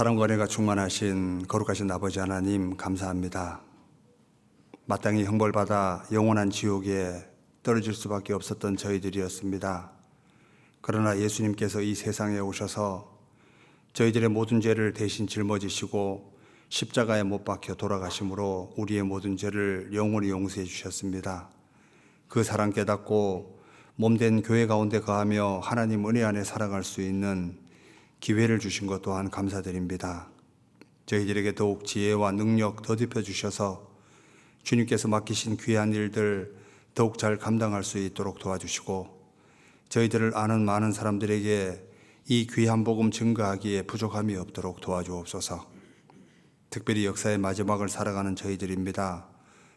사랑과 은혜가 충만하신 거룩하신 아버지 하나님 감사합니다. 마땅히 형벌받아 영원한 지옥에 떨어질 수밖에 없었던 저희들이었습니다. 그러나 예수님께서 이 세상에 오셔서 저희들의 모든 죄를 대신 짊어지시고 십자가에 못 박혀 돌아가심으로 우리의 모든 죄를 영원히 용서해 주셨습니다. 그 사랑 깨닫고 몸된 교회 가운데 거하며 하나님 은혜 안에 살아갈 수 있는 기회를 주신 것 또한 감사드립니다. 저희들에게 더욱 지혜와 능력 더딥혀 주셔서 주님께서 맡기신 귀한 일들 더욱 잘 감당할 수 있도록 도와주시고 저희들을 아는 많은 사람들에게 이 귀한 복음 증거하기에 부족함이 없도록 도와주옵소서. 특별히 역사의 마지막을 살아가는 저희들입니다.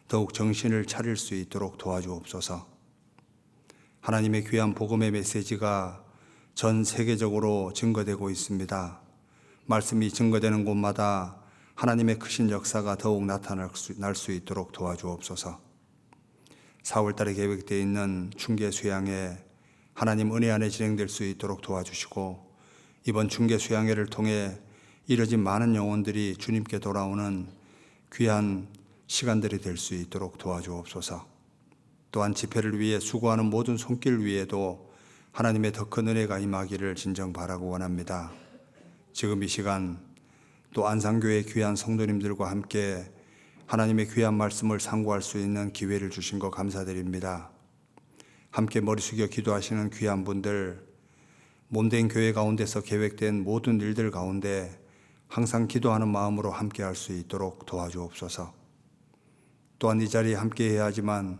더욱 정신을 차릴 수 있도록 도와주옵소서. 하나님의 귀한 복음의 메시지가 전 세계적으로 증거되고 있습니다. 말씀이 증거되는 곳마다 하나님의 크신 역사가 더욱 나타날 수 있도록 도와주옵소서. 4월달에 계획되어 있는 중계 수양회 하나님 은혜 안에 진행될 수 있도록 도와주시고 이번 중계 수양회를 통해 이뤄진 많은 영혼들이 주님께 돌아오는 귀한 시간들이 될 수 있도록 도와주옵소서. 또한 집회를 위해 수고하는 모든 손길 위에도 하나님의 더 큰 은혜가 임하기를 진정 바라고 원합니다. 지금 이 시간 또 안산교회 귀한 성도님들과 함께 하나님의 귀한 말씀을 상고할 수 있는 기회를 주신 것 감사드립니다. 함께 머리 숙여 기도하시는 귀한 분들, 몸된 교회 가운데서 계획된 모든 일들 가운데 항상 기도하는 마음으로 함께 할 수 있도록 도와주옵소서. 또한 이 자리에 함께 해야 하지만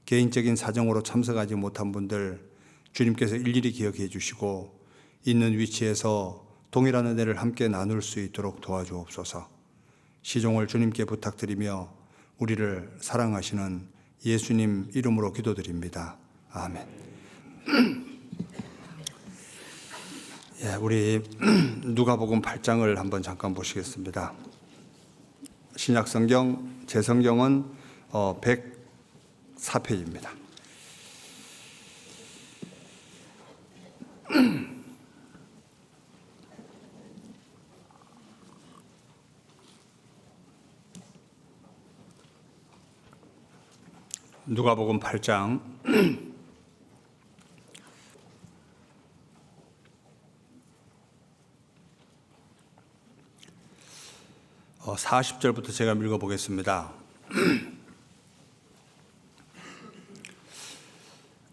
개인적인 사정으로 참석하지 못한 분들 주님께서 일일이 기억해 주시고 있는 위치에서 동일한 은혜를 함께 나눌 수 있도록 도와주옵소서. 시종을 주님께 부탁드리며 우리를 사랑하시는 예수님 이름으로 기도드립니다. 아멘. 우리 누가복음 8장을 한번 잠깐 보시겠습니다. 신약성경 제 성경은 104페이지입니다. 누가복음 8장 40절부터 제가 읽어보겠습니다.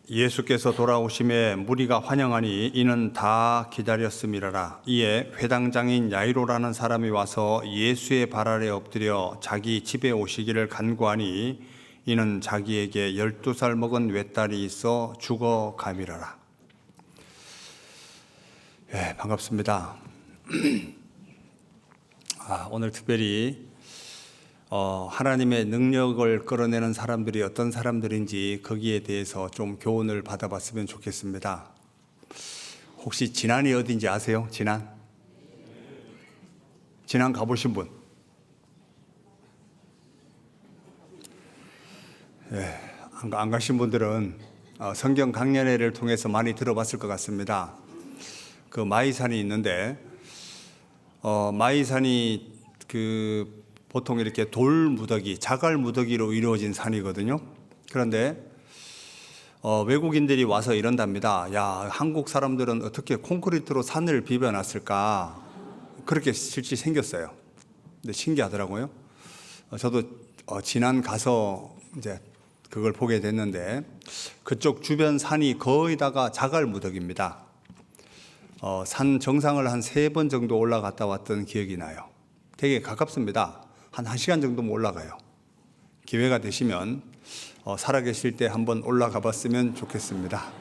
예수께서 돌아오심에 무리가 환영하니 이는 다 기다렸음이라라. 이에 회당장인 야이로라는 사람이 와서 예수의 발 아래 엎드려 자기 집에 오시기를 간구하니 이는 자기에게 12살 먹은 외딸이 있어 죽어감이라라. 반갑습니다. 오늘 특별히 하나님의 능력을 끌어내는 사람들이 어떤 사람들인지 거기에 대해서 좀 교훈을 받아봤으면 좋겠습니다. 혹시 진안이 어딘지 아세요? 진안 가보신 분? 안 가신 분들은 성경 강연회를 통해서 많이 들어봤을 것 같습니다. 그 마이산이 있는데 마이산이 보통 이렇게 돌 무더기, 자갈 무더기로 이루어진 산이거든요. 그런데 외국인들이 와서 이런답니다. 야, 한국 사람들은 어떻게 콘크리트로 산을 비벼놨을까? 그렇게 실제 생겼어요. 근데 신기하더라고요. 저도 지난 가서 이제 그걸 보게 됐는데 그쪽 주변 산이 거의 다가 자갈 무더기입니다. 산 정상을 한 3번 정도 올라갔다 왔던 기억이 나요. 되게 가깝습니다. 한 1시간 정도면 올라가요. 기회가 되시면 살아계실 때 한번 올라가 봤으면 좋겠습니다.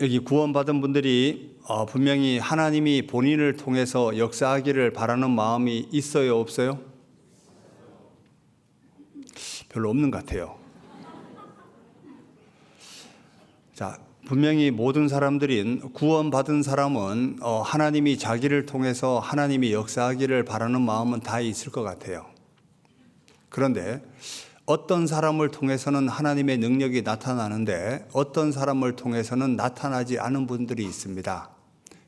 여기 구원받은 분들이 분명히 하나님이 본인을 통해서 역사하기를 바라는 마음이 있어요, 없어요? 별로 없는 것 같아요. 자, 분명히 모든 사람들인 구원받은 사람은 하나님이 자기를 통해서 하나님이 역사하기를 바라는 마음은 다 있을 것 같아요. 그런데 어떤 사람을 통해서는 하나님의 능력이 나타나는데 어떤 사람을 통해서는 나타나지 않은 분들이 있습니다.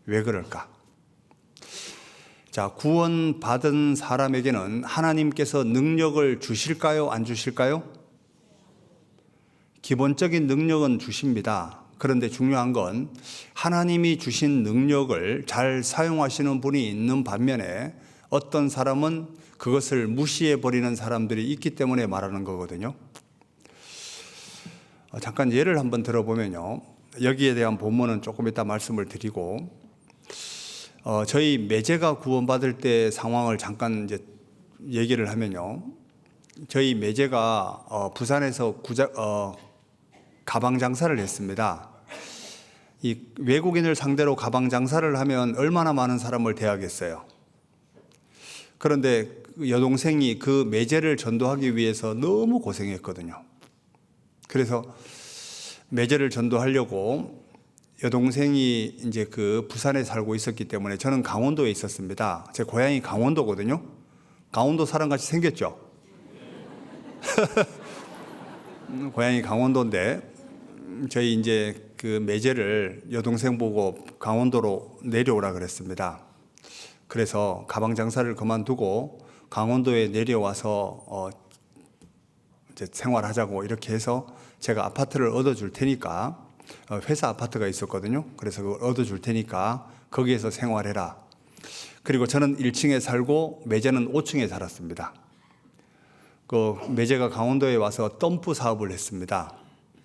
왜 그럴까? 자, 구원받은 사람에게는 하나님께서 능력을 주실까요? 안 주실까요? 기본적인 능력은 주십니다. 그런데 중요한 건 하나님이 주신 능력을 잘 사용하시는 분이 있는 반면에 어떤 사람은 그것을 무시해버리는 사람들이 있기 때문에 말하는 거거든요. 잠깐 예를 한번 들어보면요. 여기에 대한 본문은 조금 이따 말씀을 드리고, 저희 매제가 구원받을 때 상황을 잠깐 이제 얘기를 하면요. 저희 매제가 부산에서 가방 장사를 했습니다. 이 외국인을 상대로 가방 장사를 하면 얼마나 많은 사람을 대하겠어요. 그런데 여동생이 그 매제를 전도하기 위해서 너무 고생했거든요. 그래서 매제를 전도하려고 여동생이 이제 그 부산에 살고 있었기 때문에 저는 강원도에 있었습니다. 제 고향이 강원도거든요. 강원도 사람같이 생겼죠. 고향이 강원도인데 저희 이제 그 매제를 여동생 보고 강원도로 내려오라 그랬습니다. 그래서 가방 장사를 그만두고 강원도에 내려와서 이제 생활하자고 이렇게 해서 제가 아파트를 얻어줄 테니까, 회사 아파트가 있었거든요. 그래서 그걸 얻어줄 테니까 거기에서 생활해라. 그리고 저는 1층에 살고 매제는 5층에 살았습니다. 그 매제가 강원도에 와서 덤프 사업을 했습니다.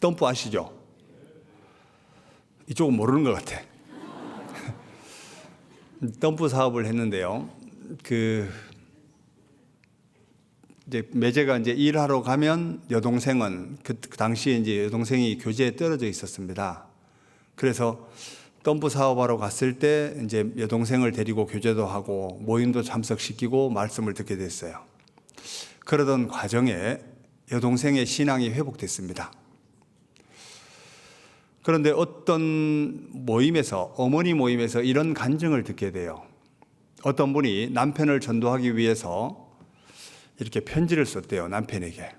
덤프 아시죠? 이쪽은 모르는 것 같아. 덤프 사업을 했는데요. 이제 매제가 이제 일하러 가면 여동생은 그 당시에 이제 여동생이 교제에 떨어져 있었습니다. 그래서 덤프 사업하러 갔을 때 이제 여동생을 데리고 교제도 하고 모임도 참석시키고 말씀을 듣게 됐어요. 그러던 과정에 여동생의 신앙이 회복됐습니다. 그런데 어떤 모임에서, 어머니 모임에서 이런 간증을 듣게 돼요. 어떤 분이 남편을 전도하기 위해서 이렇게 편지를 썼대요. 남편에게.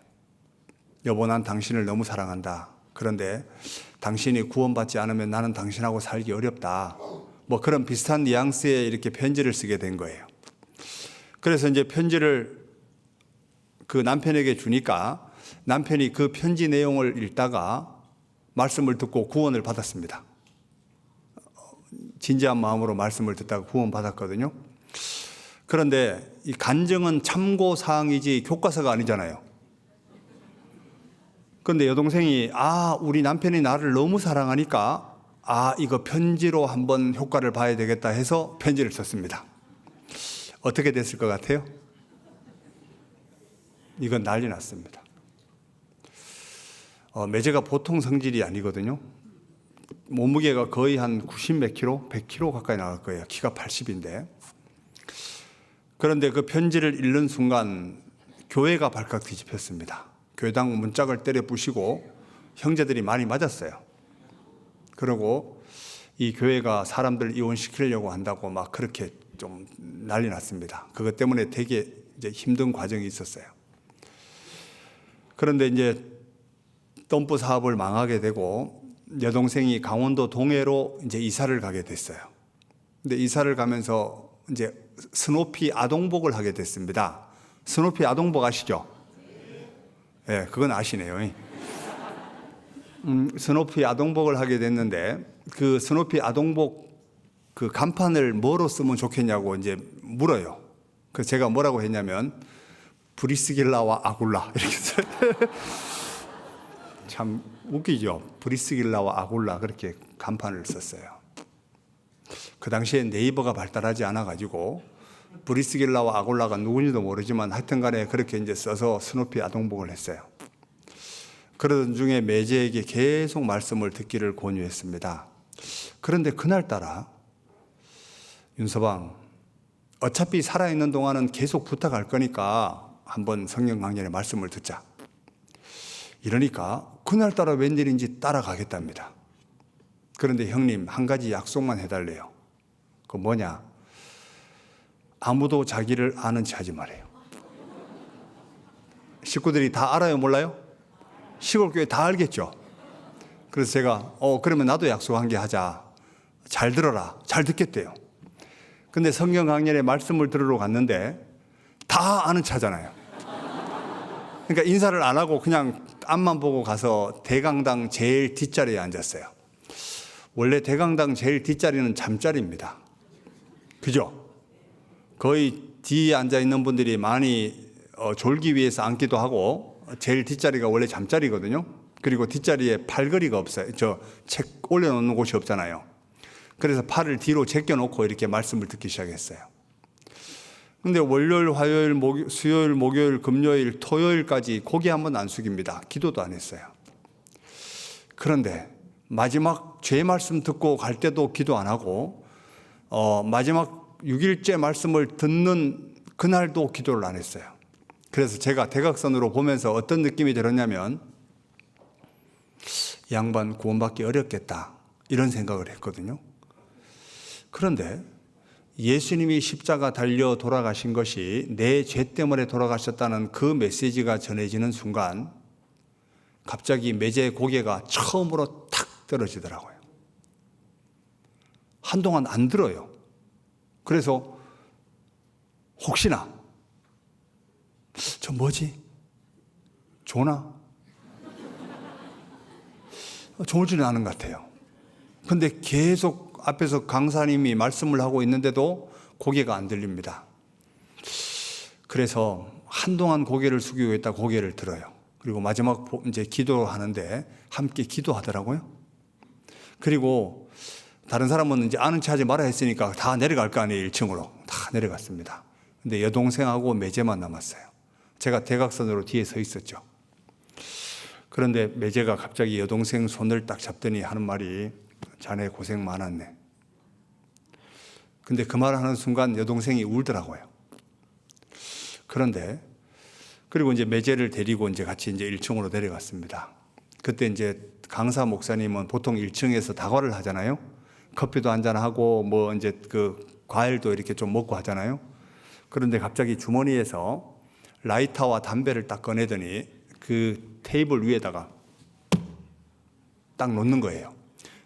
여보, 난 당신을 너무 사랑한다. 그런데 당신이 구원받지 않으면 나는 당신하고 살기 어렵다. 뭐 그런 비슷한 뉘앙스의 이렇게 편지를 쓰게 된 거예요. 그래서 이제 편지를 그 남편에게 주니까 남편이 그 편지 내용을 읽다가 말씀을 듣고 구원을 받았습니다. 진지한 마음으로 말씀을 듣다가 구원받았거든요. 그런데 이 간증은 참고사항이지 교과서가 아니잖아요. 그런데 여동생이 우리 남편이 나를 너무 사랑하니까 이거 편지로 한번 효과를 봐야 되겠다 해서 편지를 썼습니다. 어떻게 됐을 것 같아요? 이건 난리 났습니다. 매제가 보통 성질이 아니거든요. 몸무게가 거의 한 90 몇 킬로, 100킬로 가까이 나갈 거예요. 키가 80인데. 그런데 그 편지를 읽는 순간 교회가 발칵 뒤집혔습니다. 교회당 문짝을 때려 부시고 형제들이 많이 맞았어요. 그리고 이 교회가 사람들 이혼시키려고 한다고 막 그렇게 좀 난리 났습니다. 그것 때문에 되게 이제 힘든 과정이 있었어요. 그런데 이제 덤프 사업을 망하게 되고 여동생이 강원도 동해로 이제 이사를 가게 됐어요. 근데 이사를 가면서 이제 스노피 아동복을 하게 됐습니다. 스노피 아동복 아시죠? 네, 그건 아시네요. 스노피 아동복을 하게 됐는데 그 스노피 아동복 그 간판을 뭐로 쓰면 좋겠냐고 이제 물어요. 그래서 제가 뭐라고 했냐면 브리스길라와 아굴라 이렇게 써요. 참 웃기죠. 브리스길라와 아굴라 그렇게 간판을 썼어요. 그 당시에 네이버가 발달하지 않아가지고 브리스길라와 아굴라가 누군지도 모르지만 하여튼 간에 그렇게 이제 써서 스누피 아동복을 했어요. 그러던 중에 매제에게 계속 말씀을 듣기를 권유했습니다. 그런데 그날따라 윤서방, 어차피 살아있는 동안은 계속 부탁할 거니까 한번 성경 강연의 말씀을 듣자. 이러니까 그날따라 웬일인지 따라가겠답니다. 그런데 형님, 한 가지 약속만 해달래요. 그 뭐냐? 아무도 자기를 아는 체 하지 말아요. 식구들이 다 알아요, 몰라요? 시골교회 다 알겠죠? 그래서 제가 그러면 나도 약속 한 개 하자. 잘 들어라. 잘 듣겠대요. 근데 성경 강연에 말씀을 들으러 갔는데 다 아는 차잖아요. 그러니까 인사를 안 하고 그냥 앞만 보고 가서 대강당 제일 뒷자리에 앉았어요. 원래 대강당 제일 뒷자리는 잠자리입니다. 그죠? 거의 뒤에 앉아 있는 분들이 많이 졸기 위해서 앉기도 하고 제일 뒷자리가 원래 잠자리거든요. 그리고 뒷자리에 팔걸이가 없어요. 저 책 올려놓는 곳이 없잖아요. 그래서 팔을 뒤로 제껴놓고 이렇게 말씀을 듣기 시작했어요. 근데 월요일, 화요일, 수요일, 목요일, 금요일, 토요일까지 고개 한번 안 숙입니다. 기도도 안 했어요. 그런데 마지막 죄 말씀 듣고 갈 때도 기도 안 하고 마지막 6일째 말씀을 듣는 그날도 기도를 안 했어요. 그래서 제가 대각선으로 보면서 어떤 느낌이 들었냐면 이 양반 구원받기 어렵겠다 이런 생각을 했거든요. 그런데 예수님이 십자가 달려 돌아가신 것이 내 죄 때문에 돌아가셨다는 그 메시지가 전해지는 순간 갑자기 매제 고개가 처음으로 탁 떨어지더라고요. 한동안 안 들어요. 그래서 혹시나 저 뭐지? 조나? 조지는 않은 것 같아요. 근데 계속 앞에서 강사님이 말씀을 하고 있는데도 고개가 안 들립니다. 그래서 한동안 고개를 숙이고 있다 고개를 들어요. 그리고 마지막 이제 기도하는데 함께 기도하더라고요. 그리고 다른 사람은 이제 아는 체 하지 말아 했으니까 다 내려갈 거 아니에요. 1층으로 다 내려갔습니다. 근데 여동생하고 매제만 남았어요. 제가 대각선으로 뒤에 서 있었죠. 그런데 매제가 갑자기 여동생 손을 딱 잡더니 하는 말이 자네 고생 많았네. 근데 그 말 하는 순간 여동생이 울더라고요. 그런데 그리고 이제 매제를 데리고 이제 같이 이제 1층으로 내려갔습니다. 그때 이제 강사 목사님은 보통 1층에서 다과를 하잖아요. 커피도 한잔 하고 뭐 이제 그 과일도 이렇게 좀 먹고 하잖아요. 그런데 갑자기 주머니에서 라이터와 담배를 딱 꺼내더니 그 테이블 위에다가 딱 놓는 거예요.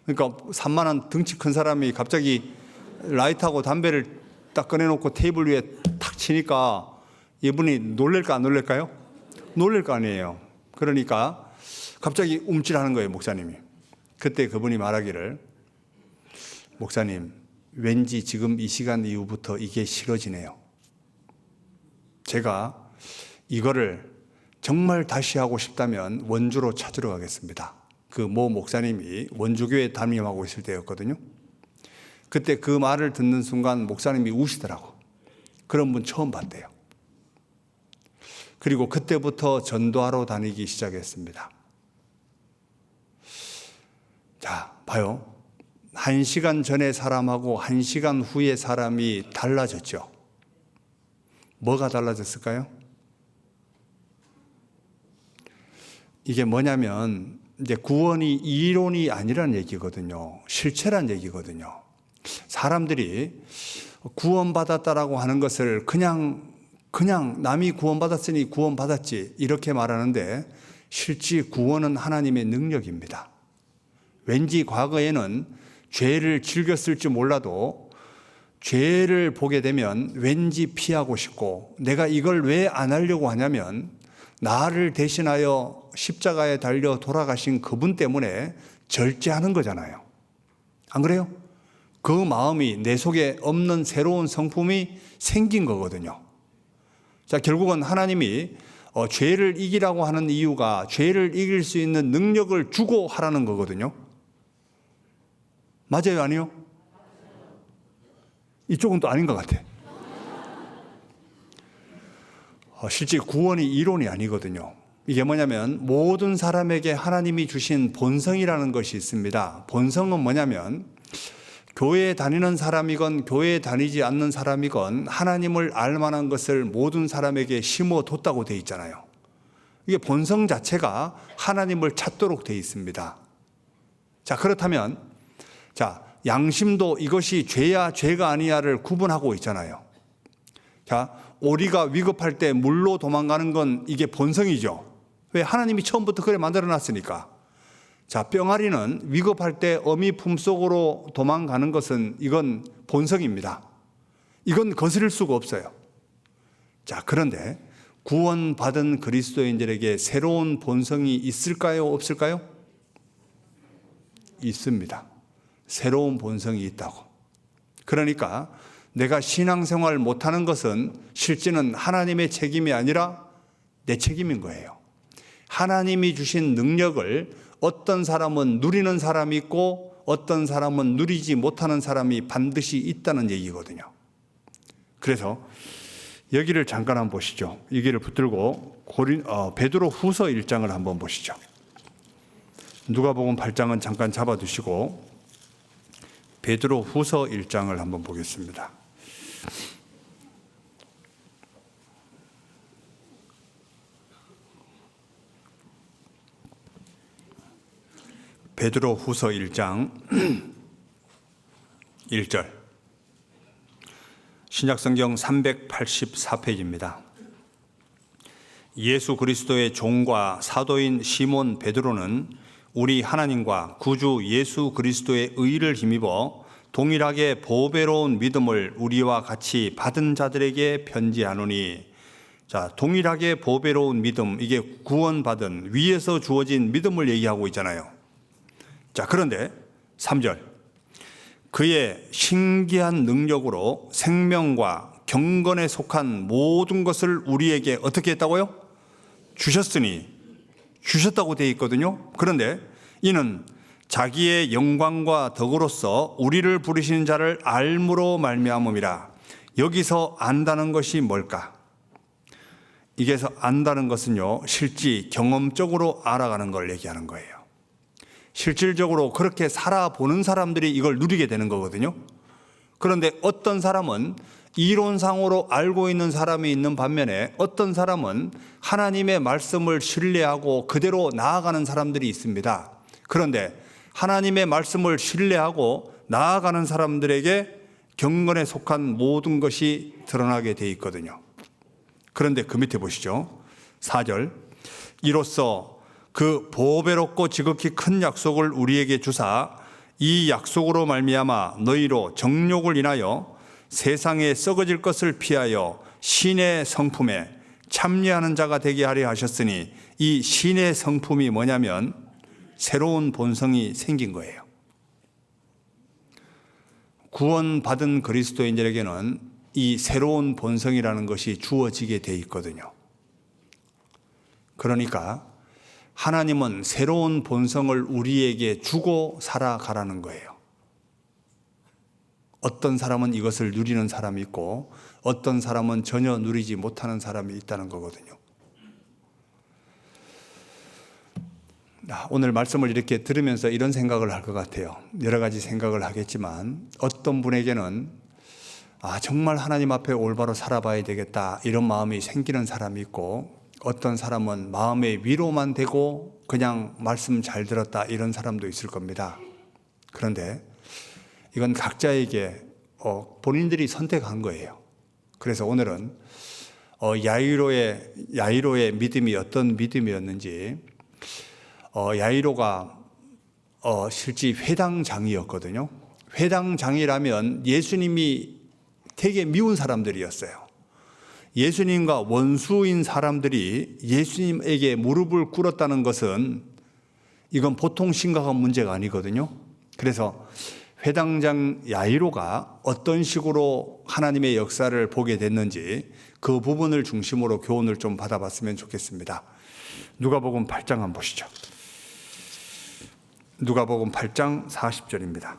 그러니까 산만한 덩치 큰 사람이 갑자기 라이터하고 담배를 딱 꺼내놓고 테이블 위에 탁 치니까 이분이 놀랄까 안 놀랄까요? 놀랄 거 아니에요. 그러니까 갑자기 움찔하는 거예요, 목사님이. 그때 그분이 말하기를 목사님, 왠지 지금 이 시간 이후부터 이게 싫어지네요. 제가 이거를 정말 다시 하고 싶다면 원주로 찾으러 가겠습니다. 그 모 목사님이 원주교회 담임하고 있을 때였거든요. 그때 그 말을 듣는 순간 목사님이 우시더라고. 그런 분 처음 봤대요. 그리고 그때부터 전도하러 다니기 시작했습니다. 자, 봐요. 1시간 전에 사람하고 1시간 후에 사람이 달라졌죠. 뭐가 달라졌을까요? 이게 뭐냐면 이제 구원이 이론이 아니란 얘기거든요. 실체란 얘기거든요. 사람들이 구원받았다라고 하는 것을 그냥 남이 구원받았으니 구원받았지 이렇게 말하는데 실제 구원은 하나님의 능력입니다. 왠지 과거에는 죄를 즐겼을지 몰라도 죄를 보게 되면 왠지 피하고 싶고 내가 이걸 왜 안 하려고 하냐면 나를 대신하여 십자가에 달려 돌아가신 그분 때문에 절제하는 거잖아요. 안 그래요? 그 마음이 내 속에 없는 새로운 성품이 생긴 거거든요. 자, 결국은 하나님이 죄를 이기라고 하는 이유가 죄를 이길 수 있는 능력을 주고 하라는 거거든요. 맞아요, 아니요? 이쪽은 또 아닌 것 같아. 실제 구원이 이론이 아니거든요. 이게 뭐냐면 모든 사람에게 하나님이 주신 본성이라는 것이 있습니다. 본성은 뭐냐면 교회에 다니는 사람이건 교회에 다니지 않는 사람이건 하나님을 알 만한 것을 모든 사람에게 심어뒀다고 되어 있잖아요. 이게 본성 자체가 하나님을 찾도록 되어 있습니다. 자, 그렇다면 자, 양심도 이것이 죄야 죄가 아니야를 구분하고 있잖아요. 자, 오리가 위급할 때 물로 도망가는 건 이게 본성이죠. 왜? 하나님이 처음부터 그래 만들어 놨으니까. 자, 병아리는 위급할 때 어미 품속으로 도망가는 것은 이건 본성입니다. 이건 거스릴 수가 없어요. 자, 그런데 구원받은 그리스도인들에게 새로운 본성이 있을까요? 없을까요? 있습니다. 새로운 본성이 있다고. 그러니까 내가 신앙생활 못하는 것은 실제는 하나님의 책임이 아니라 내 책임인 거예요. 하나님이 주신 능력을 어떤 사람은 누리는 사람이 있고 어떤 사람은 누리지 못하는 사람이 반드시 있다는 얘기거든요. 그래서 여기를 잠깐 한번 보시죠. 여기를 붙들고 베드로 후서 1장을 한번 보시죠. 누가복음 8장은 잠깐 잡아두시고 베드로 후서 1장을 한번 보겠습니다. 베드로 후서 1장 1절 신약성경 384페이지입니다. 예수 그리스도의 종과 사도인 시몬 베드로는 우리 하나님과 구주 예수 그리스도의 의를 힘입어 동일하게 보배로운 믿음을 우리와 같이 받은 자들에게 편지하노니. 자, 동일하게 보배로운 믿음, 이게 구원받은 위에서 주어진 믿음을 얘기하고 있잖아요. 자, 그런데 3절 그의 신기한 능력으로 생명과 경건에 속한 모든 것을 우리에게 어떻게 했다고요? 주셨다고 되어 있거든요. 그런데 이는 자기의 영광과 덕으로서 우리를 부르시는 자를 알므로 말미암음이라. 여기서 안다는 것이 뭘까? 이게서 안다는 것은요, 실제 경험적으로 알아가는 걸 얘기하는 거예요. 실질적으로 그렇게 살아보는 사람들이 이걸 누리게 되는 거거든요. 그런데 어떤 사람은 이론상으로 알고 있는 사람이 있는 반면에 어떤 사람은 하나님의 말씀을 신뢰하고 그대로 나아가는 사람들이 있습니다. 그런데 하나님의 말씀을 신뢰하고 나아가는 사람들에게 경건에 속한 모든 것이 드러나게 돼 있거든요. 그런데 그 밑에 보시죠. 4절 이로써 그 보배롭고 지극히 큰 약속을 우리에게 주사 이 약속으로 말미암아 너희로 정욕을 인하여 세상에 썩어질 것을 피하여 신의 성품에 참여하는 자가 되게 하려 하셨으니, 이 신의 성품이 뭐냐면 새로운 본성이 생긴 거예요. 구원받은 그리스도인들에게는 이 새로운 본성이라는 것이 주어지게 돼 있거든요. 그러니까 하나님은 새로운 본성을 우리에게 주고 살아가라는 거예요. 어떤 사람은 이것을 누리는 사람이 있고 어떤 사람은 전혀 누리지 못하는 사람이 있다는 거거든요. 오늘 말씀을 이렇게 들으면서 이런 생각을 할 것 같아요. 여러 가지 생각을 하겠지만 어떤 분에게는 정말 하나님 앞에 올바로 살아봐야 되겠다 이런 마음이 생기는 사람이 있고, 어떤 사람은 마음의 위로만 되고 그냥 말씀 잘 들었다 이런 사람도 있을 겁니다. 그런데 이건 각자에게 본인들이 선택한 거예요. 그래서 오늘은 야이로의 믿음이 어떤 믿음이었는지, 야이로가 실제 회당장이었거든요. 회당장이라면 예수님이 되게 미운 사람들이었어요. 예수님과 원수인 사람들이 예수님에게 무릎을 꿇었다는 것은 이건 보통 심각한 문제가 아니거든요. 그래서 회당장 야이로가 어떤 식으로 하나님의 역사를 보게 됐는지 그 부분을 중심으로 교훈을 좀 받아봤으면 좋겠습니다. 누가복음 8장 한번 보시죠. 누가복음 8장 40절입니다.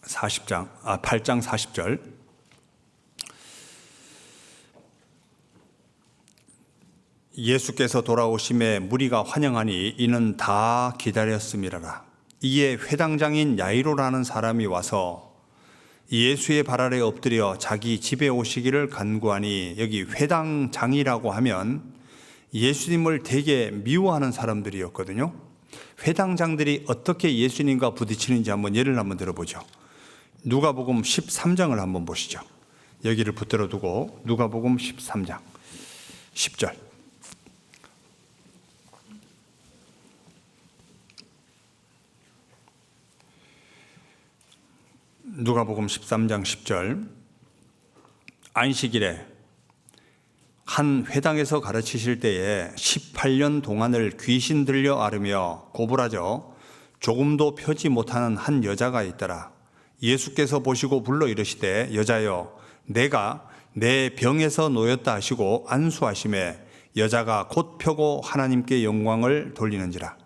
8장 40절. 예수께서 돌아오심에 무리가 환영하니 이는 다 기다렸음이라라. 이에 회당장인 야이로라는 사람이 와서 예수의 발 아래 엎드려 자기 집에 오시기를 간구하니, 여기 회당장이라고 하면 예수님을 되게 미워하는 사람들이었거든요. 회당장들이 어떻게 예수님과 부딪히는지 한번 예를 한번 들어보죠. 누가복음 13장을 한번 보시죠. 여기를 붙들어 두고 누가복음 13장 10절. 누가복음 13장 10절. 안식일에 한 회당에서 가르치실 때에 18년 동안을 귀신 들려 앓으며 고부라져 조금도 펴지 못하는 한 여자가 있더라. 예수께서 보시고 불러 이르시되 여자여 내가 내 병에서 놓였다 하시고 안수하심에 여자가 곧 펴고 하나님께 영광을 돌리는지라.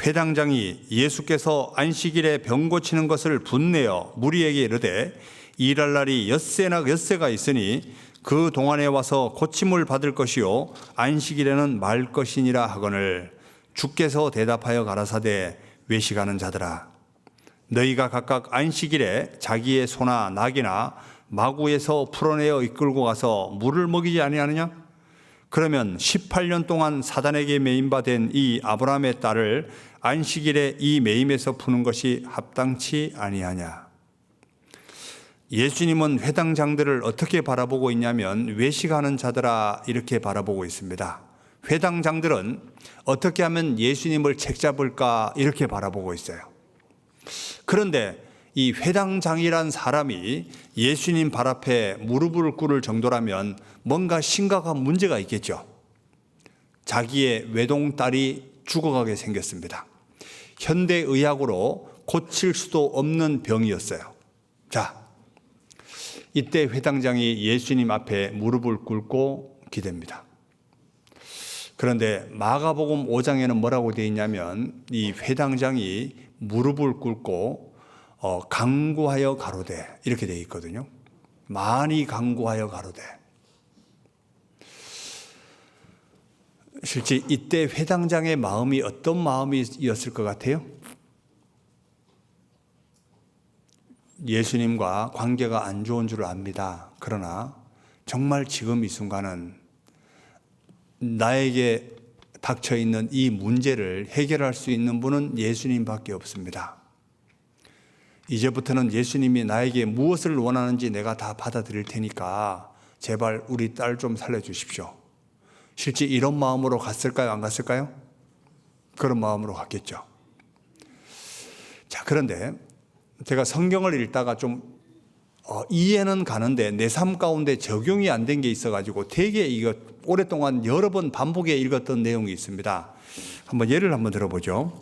회당장이 예수께서 안식일에 병 고치는 것을 분내어 무리에게 이르되 일할 날이 엿새가 있으니 그 동안에 와서 고침을 받을 것이요 안식일에는 말 것이니라 하거늘 주께서 대답하여 가라사대 외식하는 자들아 너희가 각각 안식일에 자기의 소나 낙이나 마구에서 풀어내어 이끌고 가서 물을 먹이지 아니하느냐? 그러면 18년 동안 사단에게 매임받은 이 아브라함의 딸을 안식일에 이 매임에서 푸는 것이 합당치 아니하냐? 예수님은 회당장들을 어떻게 바라보고 있냐면 외식하는 자들아 이렇게 바라보고 있습니다. 회당장들은 어떻게 하면 예수님을 책잡을까 이렇게 바라보고 있어요. 그런데 이 회당장이란 사람이 예수님 발 앞에 무릎을 꿇을 정도라면 뭔가 심각한 문제가 있겠죠. 자기의 외동딸이 죽어가게 생겼습니다. 현대의학으로 고칠 수도 없는 병이었어요. 자, 이때 회당장이 예수님 앞에 무릎을 꿇고 기댑니다. 그런데 마가복음 5장에는 뭐라고 되어 있냐면 이 회당장이 무릎을 꿇고 간구하여 가로되 이렇게 되어 있거든요. 많이 간구하여 가로되. 실제 이때 회당장의 마음이 어떤 마음이었을 것 같아요? 예수님과 관계가 안 좋은 줄 압니다. 그러나 정말 지금 이 순간은 나에게 닥쳐 있는 이 문제를 해결할 수 있는 분은 예수님밖에 없습니다. 이제부터는 예수님이 나에게 무엇을 원하는지 내가 다 받아들일 테니까 제발 우리 딸 좀 살려주십시오. 실제 이런 마음으로 갔을까요? 안 갔을까요? 그런 마음으로 갔겠죠. 자, 그런데 제가 성경을 읽다가 좀 이해는 가는데 내 삶 가운데 적용이 안 된 게 있어가지고 되게 이거 오랫동안 여러 번 반복해 읽었던 내용이 있습니다. 한번 예를 한번 들어보죠.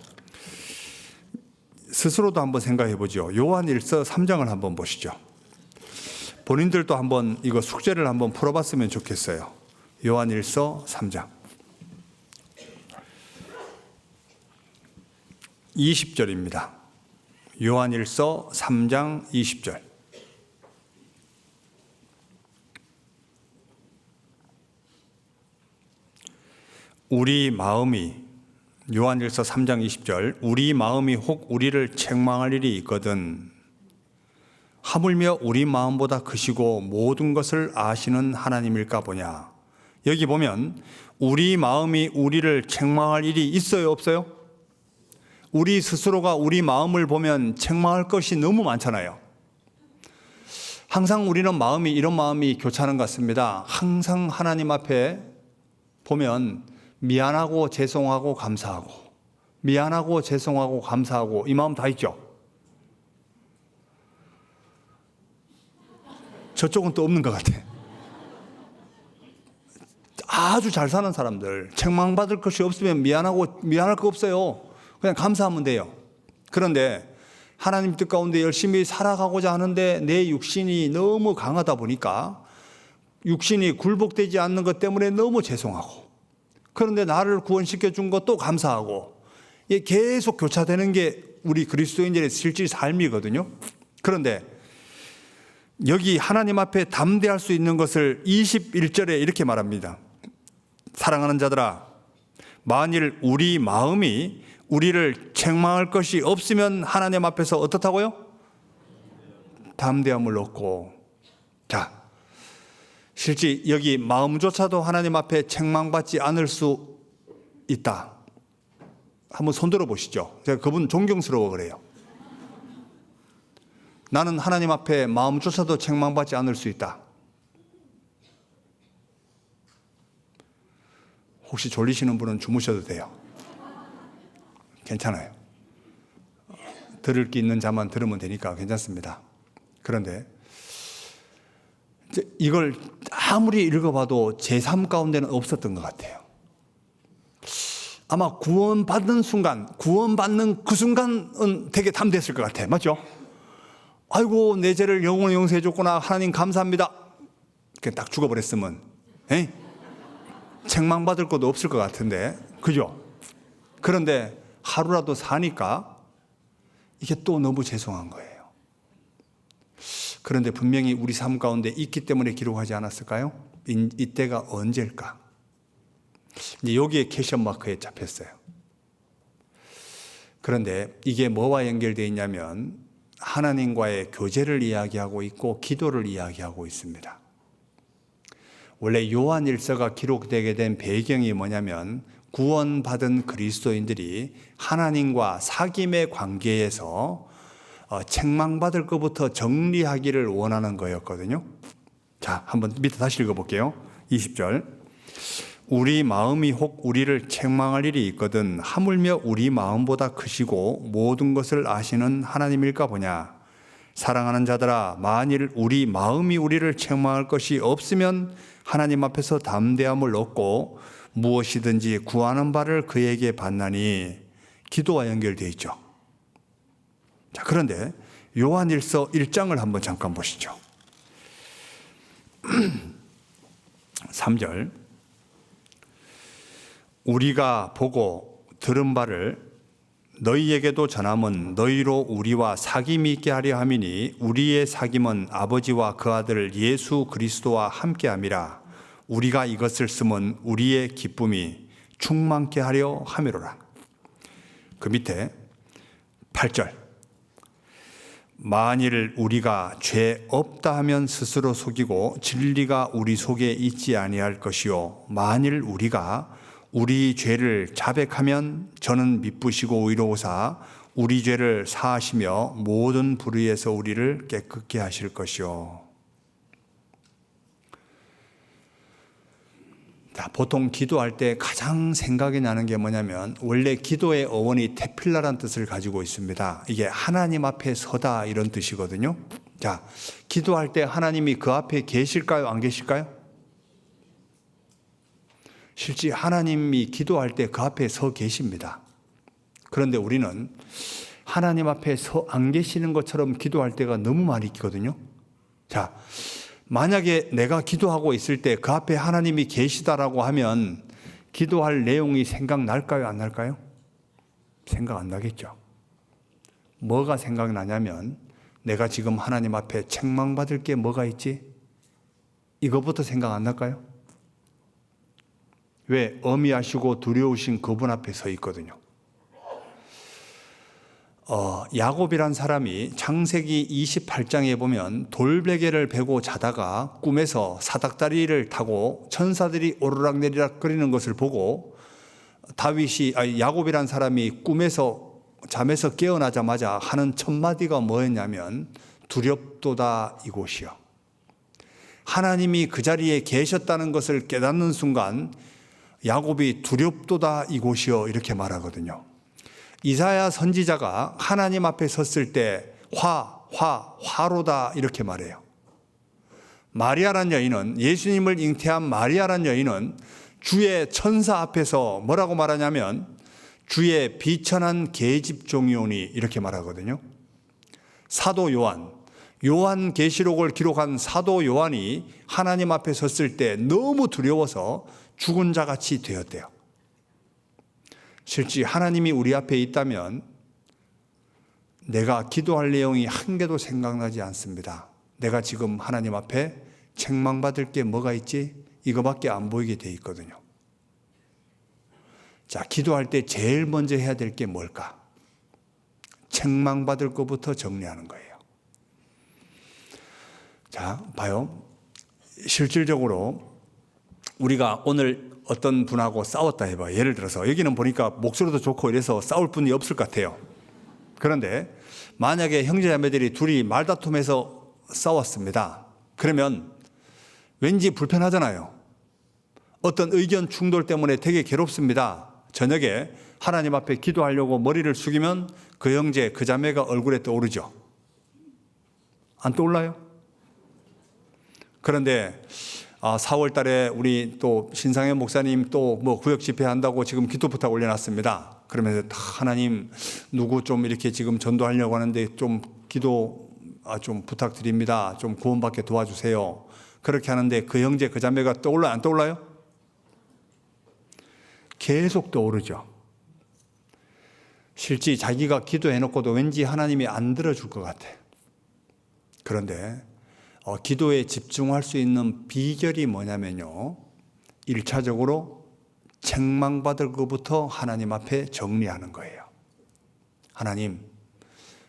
스스로도 한번 생각해 보죠. 요한일서 3장을 한번 보시죠. 본인들도 한번 이거 숙제를 한번 풀어봤으면 좋겠어요. 요한일서 3장 20절입니다. 요한일서 3장 20절. 우리 마음이 요한일서 3장 20절 우리 마음이 혹 우리를 책망할 일이 있거든 하물며 우리 마음보다 크시고 모든 것을 아시는 하나님일까 보냐. 여기 보면 우리 마음이 우리를 책망할 일이 있어요, 없어요? 우리 스스로가 우리 마음을 보면 책망할 것이 너무 많잖아요. 항상 우리는 마음이 이런 마음이 교차하는 것 같습니다. 항상 하나님 앞에 보면 미안하고 죄송하고 감사하고 미안하고 죄송하고 감사하고 이 마음 다 있죠. 저쪽은 또 없는 것 같아. 아주 잘 사는 사람들 책망받을 것이 없으면 미안할 거 없어요. 그냥 감사하면 돼요. 그런데 하나님 뜻 가운데 열심히 살아가고자 하는데 내 육신이 너무 강하다 보니까 육신이 굴복되지 않는 것 때문에 너무 죄송하고 그런데 나를 구원시켜 준 것도 감사하고 이게 계속 교차되는 게 우리 그리스도인들의 실질 삶이거든요. 그런데 여기 하나님 앞에 담대할 수 있는 것을 21절에 이렇게 말합니다. 사랑하는 자들아 만일 우리 마음이 우리를 책망할 것이 없으면 하나님 앞에서 어떻다고요? 담대함을 얻고. 자, 실제 여기 마음조차도 하나님 앞에 책망받지 않을 수 있다. 한번 손들어 보시죠. 제가 그분 존경스러워 그래요. 나는 하나님 앞에 마음조차도 책망받지 않을 수 있다. 혹시 졸리시는 분은 주무셔도 돼요. 괜찮아요. 들을 게 있는 자만 들으면 되니까 괜찮습니다. 그런데 이걸 아무리 읽어봐도 제 삶 가운데는 없었던 것 같아요. 아마 구원받는 순간, 구원받는 그 순간은 되게 담대했을 것 같아요. 맞죠? 아이고, 내 죄를 영원히 용서해 줬구나. 하나님 감사합니다. 그냥 딱 죽어버렸으면 책망받을 것도 없을 것 같은데, 그죠? 그런데 하루라도 사니까 이게 또 너무 죄송한 거예요. 그런데 분명히 우리 삶 가운데 있기 때문에 기록하지 않았을까요? 이때가 언제일까? 이제 여기에 캐션 마크에 잡혔어요. 그런데 이게 뭐와 연결되어 있냐면 하나님과의 교제를 이야기하고 있고 기도를 이야기하고 있습니다. 원래 요한일서가 기록되게 된 배경이 뭐냐면 구원받은 그리스도인들이 하나님과 사귐의 관계에서 책망받을 것부터 정리하기를 원하는 거였거든요. 자, 한번 밑에 다시 읽어볼게요. 20절. 우리 마음이 혹 우리를 책망할 일이 있거든 하물며 우리 마음보다 크시고 모든 것을 아시는 하나님일까 보냐. 사랑하는 자들아, 만일 우리 마음이 우리를 책망할 것이 없으면 하나님 앞에서 담대함을 얻고 무엇이든지 구하는 바를 그에게 받나니. 기도와 연결되어 있죠. 자, 그런데 요한일서 1장을 한번 잠깐 보시죠. 3절. 우리가 보고 들은 바를 너희에게도 전함은 너희로 우리와 사귐이 있게 하려 함이니 우리의 사귐은 아버지와 그 아들 예수 그리스도와 함께함이라. 우리가 이것을 쓰면 우리의 기쁨이 충만케 하려 함이로라. 그 밑에 8절. 만일 우리가 죄 없다 하면 스스로 속이고 진리가 우리 속에 있지 아니할 것이요 만일 우리가 우리 죄를 자백하면 저는 미쁘시고 의로우사 우리 죄를 사하시며 모든 불의에서 우리를 깨끗게 하실 것이요. 자, 보통 기도할 때 가장 생각이 나는 게 뭐냐면 원래 기도의 어원이 테필라라는 뜻을 가지고 있습니다. 이게 하나님 앞에 서다 이런 뜻이거든요. 자, 기도할 때 하나님이 그 앞에 계실까요? 안 계실까요? 실제 하나님이 기도할 때 그 앞에 서 계십니다. 그런데 우리는 하나님 앞에 서 안 계시는 것처럼 기도할 때가 너무 많이 있거든요. 자, 만약에 내가 기도하고 있을 때 그 앞에 하나님이 계시다라고 하면 기도할 내용이 생각날까요? 안 날까요? 생각 안 나겠죠. 뭐가 생각나냐면 내가 지금 하나님 앞에 책망받을 게 뭐가 있지? 이것부터 생각 안 날까요? 왜? 어미하시고 두려우신 그분 앞에 서 있거든요. 야곱이란 사람이 창세기 28장에 보면 돌베개를 베고 자다가 꿈에서 사닥다리를 타고 천사들이 오르락내리락 거리는 것을 보고 야곱이란 사람이 잠에서 깨어나자마자 하는 첫 마디가 뭐였냐면 두렵도다 이곳이요. 하나님이 그 자리에 계셨다는 것을 깨닫는 순간 야곱이 두렵도다 이곳이요 이렇게 말하거든요. 이사야 선지자가 하나님 앞에 섰을 때 화로다 이렇게 말해요. 마리아란 여인은, 예수님을 잉태한 마리아란 여인은 주의 천사 앞에서 뭐라고 말하냐면 주의 비천한 계집종이오니 이렇게 말하거든요. 사도 요한계시록을 기록한 사도 요한이 하나님 앞에 섰을 때 너무 두려워서 죽은 자같이 되었대요. 실제 하나님이 우리 앞에 있다면 내가 기도할 내용이 한 개도 생각나지 않습니다. 내가 지금 하나님 앞에 책망받을 게 뭐가 있지? 이거밖에 안 보이게 돼 있거든요. 자, 기도할 때 제일 먼저 해야 될 게 뭘까? 책망받을 것부터 정리하는 거예요. 자, 봐요. 실질적으로 우리가 오늘 어떤 분하고 싸웠다 해봐. 예를 들어서 여기는 보니까 목소리도 좋고 이래서 싸울 분이 없을 것 같아요. 그런데 만약에 형제자매들이 둘이 말다툼해서 싸웠습니다. 그러면 왠지 불편하잖아요. 어떤 의견 충돌 때문에 되게 괴롭습니다. 저녁에 하나님 앞에 기도하려고 머리를 숙이면 그 형제, 그 자매가 얼굴에 떠오르죠. 안 떠올라요? 그런데 4월 달에 우리 또 신상현 목사님 또 뭐 구역 집회한다고 지금 기도 부탁 올려놨습니다. 그러면서 하나님 누구 좀 이렇게 지금 전도하려고 하는데 좀 기도 좀 부탁드립니다. 좀 구원받게 도와주세요. 그렇게 하는데 그 형제, 그 자매가 떠올라요? 안 떠올라요? 계속 떠오르죠. 실제 자기가 기도해놓고도 왠지 하나님이 안 들어줄 것 같아. 그런데 기도에 집중할 수 있는 비결이 뭐냐면요, 1차적으로 책망받을 것부터 하나님 앞에 정리하는 거예요. 하나님,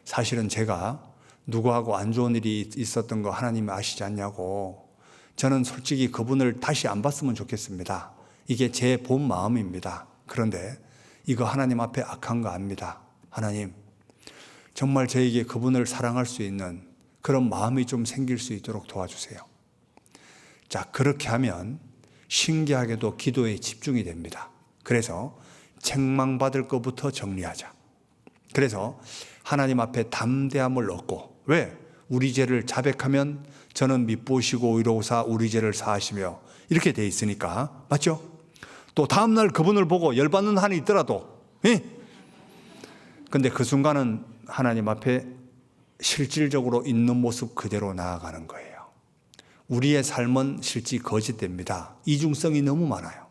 사실은 제가 누구하고 안 좋은 일이 있었던 거 하나님이 아시지 않냐고. 저는 솔직히 그분을 다시 안 봤으면 좋겠습니다. 이게 제 본 마음입니다. 그런데 이거 하나님 앞에 악한 거 압니다. 하나님, 정말 저에게 그분을 사랑할 수 있는 그런 마음이 좀 생길 수 있도록 도와주세요. 자, 그렇게 하면 신기하게도 기도에 집중이 됩니다. 그래서 책망받을 것부터 정리하자. 그래서 하나님 앞에 담대함을 얻고, 왜? 우리 죄를 자백하면 저는 미쁘시고 의로우사 우리 죄를 사하시며 이렇게 돼 있으니까, 맞죠? 또 다음날 그분을 보고 열받는 한이 있더라도, 근데 그 순간은 하나님 앞에 실질적으로 있는 모습 그대로 나아가는 거예요. 우리의 삶은 실제 거짓됩니다. 이중성이 너무 많아요.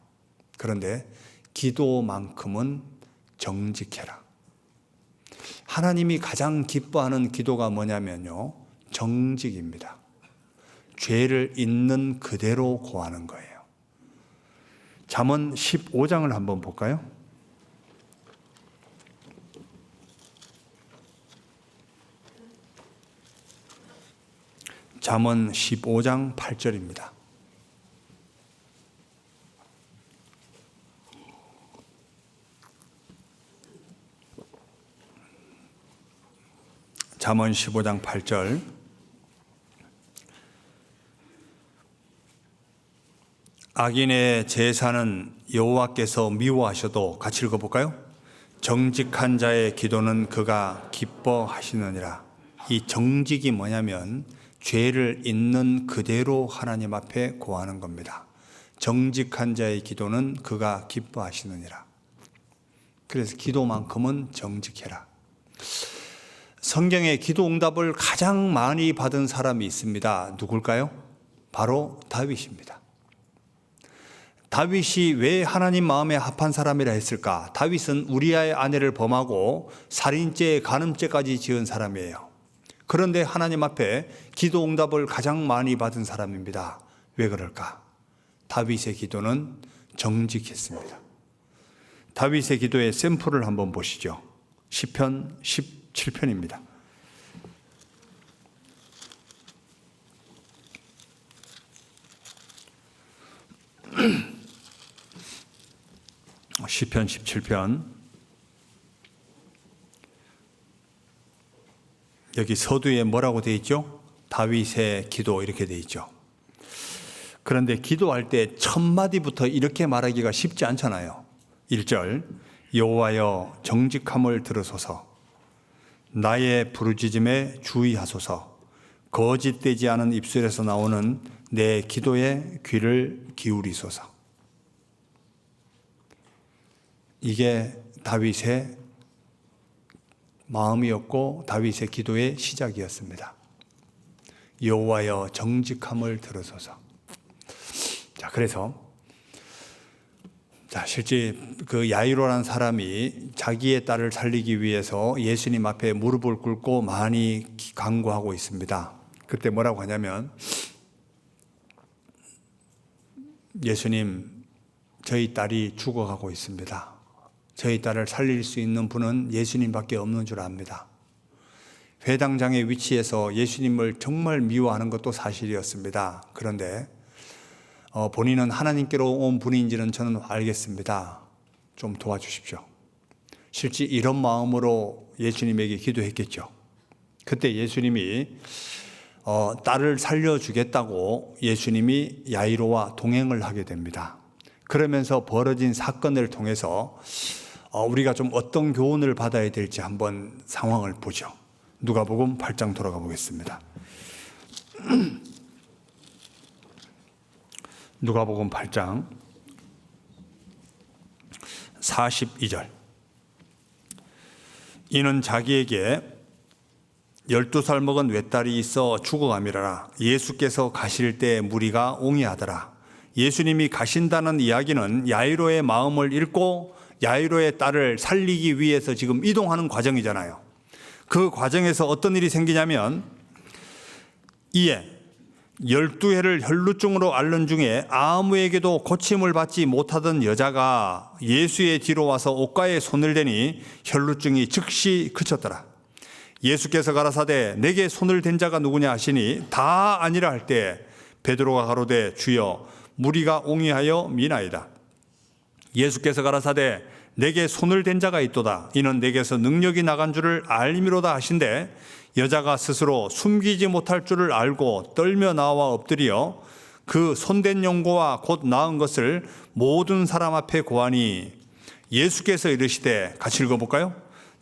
그런데 기도만큼은 정직해라. 하나님이 가장 기뻐하는 기도가 뭐냐면요, 정직입니다. 죄를 있는 그대로 고하는 거예요. 잠언 15장을 한번 볼까요? 잠언 15장 8절입니다. 잠언 15장 8절. 악인의 제사는 여호와께서 미워하셔도, 같이 읽어볼까요? 정직한 자의 기도는 그가 기뻐하시느니라. 이 정직이 뭐냐면 죄를 있는 그대로 하나님 앞에 고하는 겁니다. 정직한 자의 기도는 그가 기뻐하시느니라. 그래서 기도만큼은 정직해라. 성경에 기도 응답을 가장 많이 받은 사람이 있습니다. 누굴까요? 바로 다윗입니다. 다윗이 왜 하나님 마음에 합한 사람이라 했을까? 다윗은 우리아의 아내를 범하고 살인죄, 간음죄까지 지은 사람이에요. 그런데 하나님 앞에 기도 응답을 가장 많이 받은 사람입니다. 왜 그럴까? 다윗의 기도는 정직했습니다. 다윗의 기도의 샘플을 한번 보시죠. 시편 17편입니다. 시편 17편. 여기 서두에 뭐라고 되어 있죠? 다윗의 기도 이렇게 되어 있죠. 그런데 기도할 때 첫 마디부터 이렇게 말하기가 쉽지 않잖아요. 1절, 여호와여 정직함을 들으소서, 나의 부르짖음에 주의하소서, 거짓되지 않은 입술에서 나오는 내 기도에 귀를 기울이소서. 이게 다윗의 마음이었고 다윗의 기도의 시작이었습니다. 여호와여 정직함을 들으소서. 자, 그래서 실제 그 야이로라는 사람이 자기의 딸을 살리기 위해서 예수님 앞에 무릎을 꿇고 많이 간구하고 있습니다. 그때 뭐라고 하냐면, 예수님, 저희 딸이 죽어가고 있습니다. 저희 딸을 살릴 수 있는 분은 예수님밖에 없는 줄 압니다. 회당장의 위치에서 예수님을 정말 미워하는 것도 사실이었습니다. 그런데 본인은 하나님께로 온 분인지는 저는 알겠습니다. 좀 도와주십시오. 실제 이런 마음으로 예수님에게 기도했겠죠. 그때 예수님이 딸을 살려주겠다고 예수님이 야이로와 동행을 하게 됩니다. 그러면서 벌어진 사건을 통해서 우리가 좀 어떤 교훈을 받아야 될지 한번 상황을 보죠. 누가복음 8장 돌아가 보겠습니다. 누가복음 8장 42절. 이는 자기에게 12살 먹은 외딸이 있어 죽어가미라. 예수께서 가실 때 무리가 옹이하더라. 예수님이 가신다는 이야기는 야이로의 마음을 읽고 야이로의 딸을 살리기 위해서 지금 이동하는 과정이잖아요. 그 과정에서 어떤 일이 생기냐면, 이에 12해를 혈루증으로 앓는 중에 아무에게도 고침을 받지 못하던 여자가 예수의 뒤로 와서 옷가에 손을 대니 혈루증이 즉시 그쳤더라. 예수께서 가라사대 내게 손을 댄 자가 누구냐 하시니 다 아니라 할 때 베드로가 가로되 주여 무리가 옹이하여 미나이다. 예수께서 가라사대 내게 손을 댄 자가 있도다. 이는 내게서 능력이 나간 줄을 알미로다 하신대 여자가 스스로 숨기지 못할 줄을 알고 떨며 나와 엎드려 그 손댄 연고와 곧 나은 것을 모든 사람 앞에 고하니 예수께서 이르시되 같이 읽어볼까요?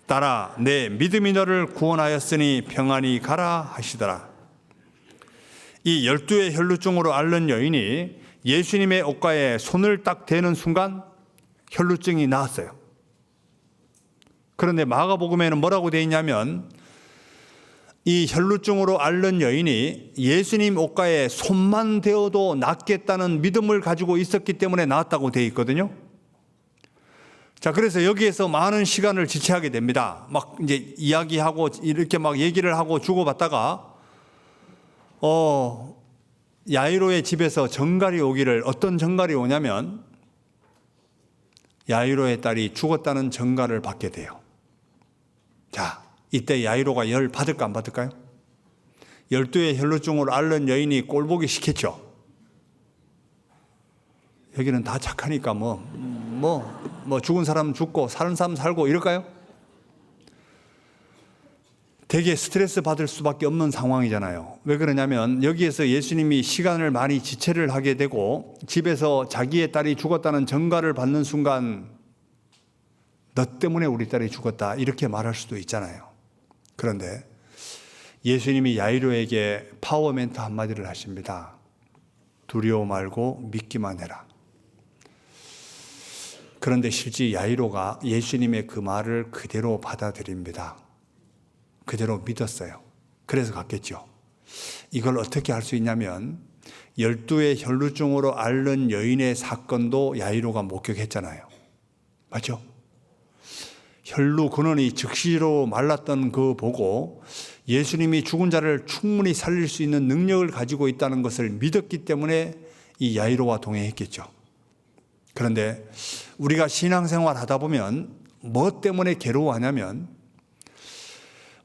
딸아 내 믿음이 너를 구원하였으니 평안히 가라 하시더라. 이 12의 혈루증으로 앓는 여인이 예수님의 옷가에 손을 딱 대는 순간 혈루증이 나았어요. 그런데 마가복음에는 뭐라고 되어 있냐면, 이 혈루증으로 앓는 여인이 예수님 옷가에 손만 대어도 낫겠다는 믿음을 가지고 있었기 때문에 나았다고 되어 있거든요. 자, 그래서 여기에서 많은 시간을 지체하게 됩니다. 막 이제 이야기하고 이렇게 막 얘기를 하고 주고받다가 야이로의 집에서 정갈이 오기를, 어떤 정갈이 오냐면 야이로의 딸이 죽었다는 정갈을 받게 돼요. 자, 이때 야이로가 열 받을까 안 받을까요? 12의 혈루증으로 앓는 여인이 꼴보기 싫겠죠. 여기는 다 착하니까 죽은 사람 죽고 사는 사람 살고 이럴까요? 되게 스트레스 받을 수밖에 없는 상황이잖아요. 왜 그러냐면 여기에서 예수님이 시간을 많이 지체를 하게 되고 집에서 자기의 딸이 죽었다는 전가를 받는 순간 너 때문에 우리 딸이 죽었다 이렇게 말할 수도 있잖아요. 그런데 예수님이 야이로에게 파워멘트 한마디를 하십니다. 두려워 말고 믿기만 해라. 그런데 실제 야이로가 예수님의 그 말을 그대로 받아들입니다. 그대로 믿었어요. 그래서 갔겠죠. 이걸 어떻게 할 수 있냐면 12의 혈루증으로 앓는 여인의 사건도 야이로가 목격했잖아요. 맞죠? 혈루 근원이 즉시로 말랐던 그 보고 예수님이 죽은 자를 충분히 살릴 수 있는 능력을 가지고 있다는 것을 믿었기 때문에 이 야이로와 동행했겠죠. 그런데 우리가 신앙생활 하다 보면 뭐 때문에 괴로워하냐면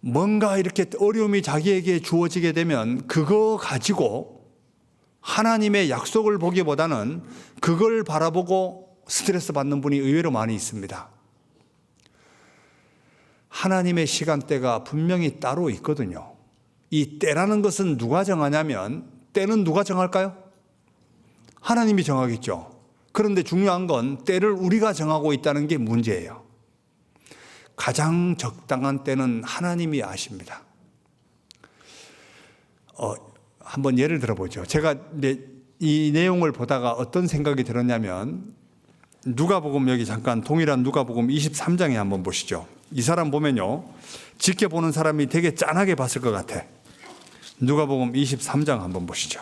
뭔가 이렇게 어려움이 자기에게 주어지게 되면 그거 가지고 하나님의 약속을 보기보다는 그걸 바라보고 스트레스 받는 분이 의외로 많이 있습니다. 하나님의 시간대가 분명히 따로 있거든요. 이 때라는 것은 누가 정하냐면, 때는 누가 정할까요? 하나님이 정하겠죠. 그런데 중요한 건 때를 우리가 정하고 있다는 게 문제예요. 가장 적당한 때는 하나님이 아십니다. 한번 예를 들어보죠. 제가 이 내용을 보다가 어떤 생각이 들었냐면, 누가복음, 여기 잠깐 동일한 누가복음 23장에 한번 보시죠. 이 사람 보면요, 지켜보는 사람이 되게 짠하게 봤을 것 같아. 누가복음 23장 한번 보시죠.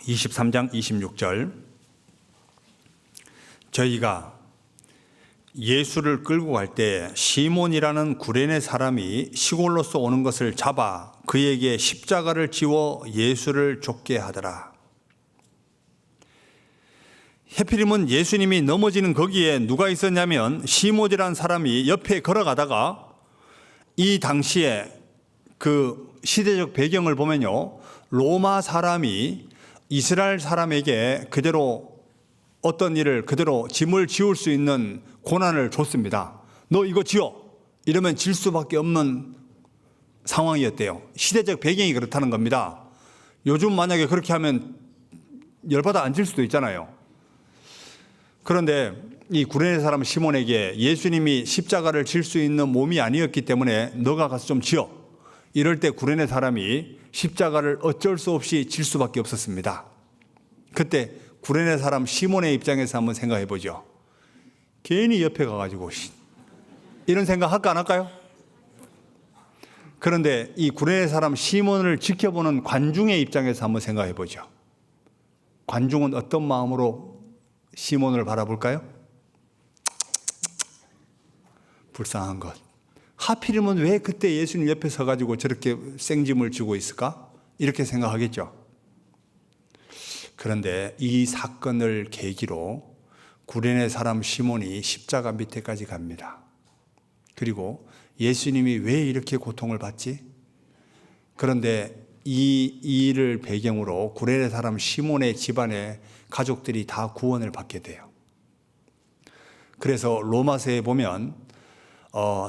23장 26절. 저희가 예수를 끌고 갈 때 시몬이라는 구레네 사람이 시골로서 오는 것을 잡아 그에게 십자가를 지워 예수를 쫓게 하더라. 해필이면 예수님이 넘어지는 거기에 누가 있었냐면 시몬이라는 사람이 옆에 걸어가다가, 이 당시에 그 시대적 배경을 보면요, 로마 사람이 이스라엘 사람에게 그대로 어떤 일을 그대로 짐을 지울 수 있는 고난을 줬습니다. 너 이거 지어! 이러면 질 수밖에 없는 상황이었대요. 시대적 배경이 그렇다는 겁니다. 요즘 만약에 그렇게 하면 열받아 앉을 수도 있잖아요. 그런데 이 구레네 사람 시몬에게 예수님이 십자가를 질 수 있는 몸이 아니었기 때문에 너가 가서 좀 지어. 이럴 때 구레네 사람이 십자가를 어쩔 수 없이 질 수밖에 없었습니다. 그때 구레네 사람 시몬의 입장에서 한번 생각해 보죠. 괜히 옆에 가가지고 이런 생각 할까 안 할까요? 그런데 이 구레네 사람 시몬을 지켜보는 관중의 입장에서 한번 생각해 보죠. 관중은 어떤 마음으로 시몬을 바라볼까요? 불쌍한 것. 하필이면 왜 그때 예수님 옆에 서가지고 저렇게 생짐을 지고 있을까? 이렇게 생각하겠죠. 그런데 이 사건을 계기로 구레네 사람 시몬이 십자가 밑에까지 갑니다. 그리고 예수님이 왜 이렇게 고통을 받지? 그런데 이 일을 배경으로 구레네 사람 시몬의 집안의 가족들이 다 구원을 받게 돼요. 그래서 로마서에 보면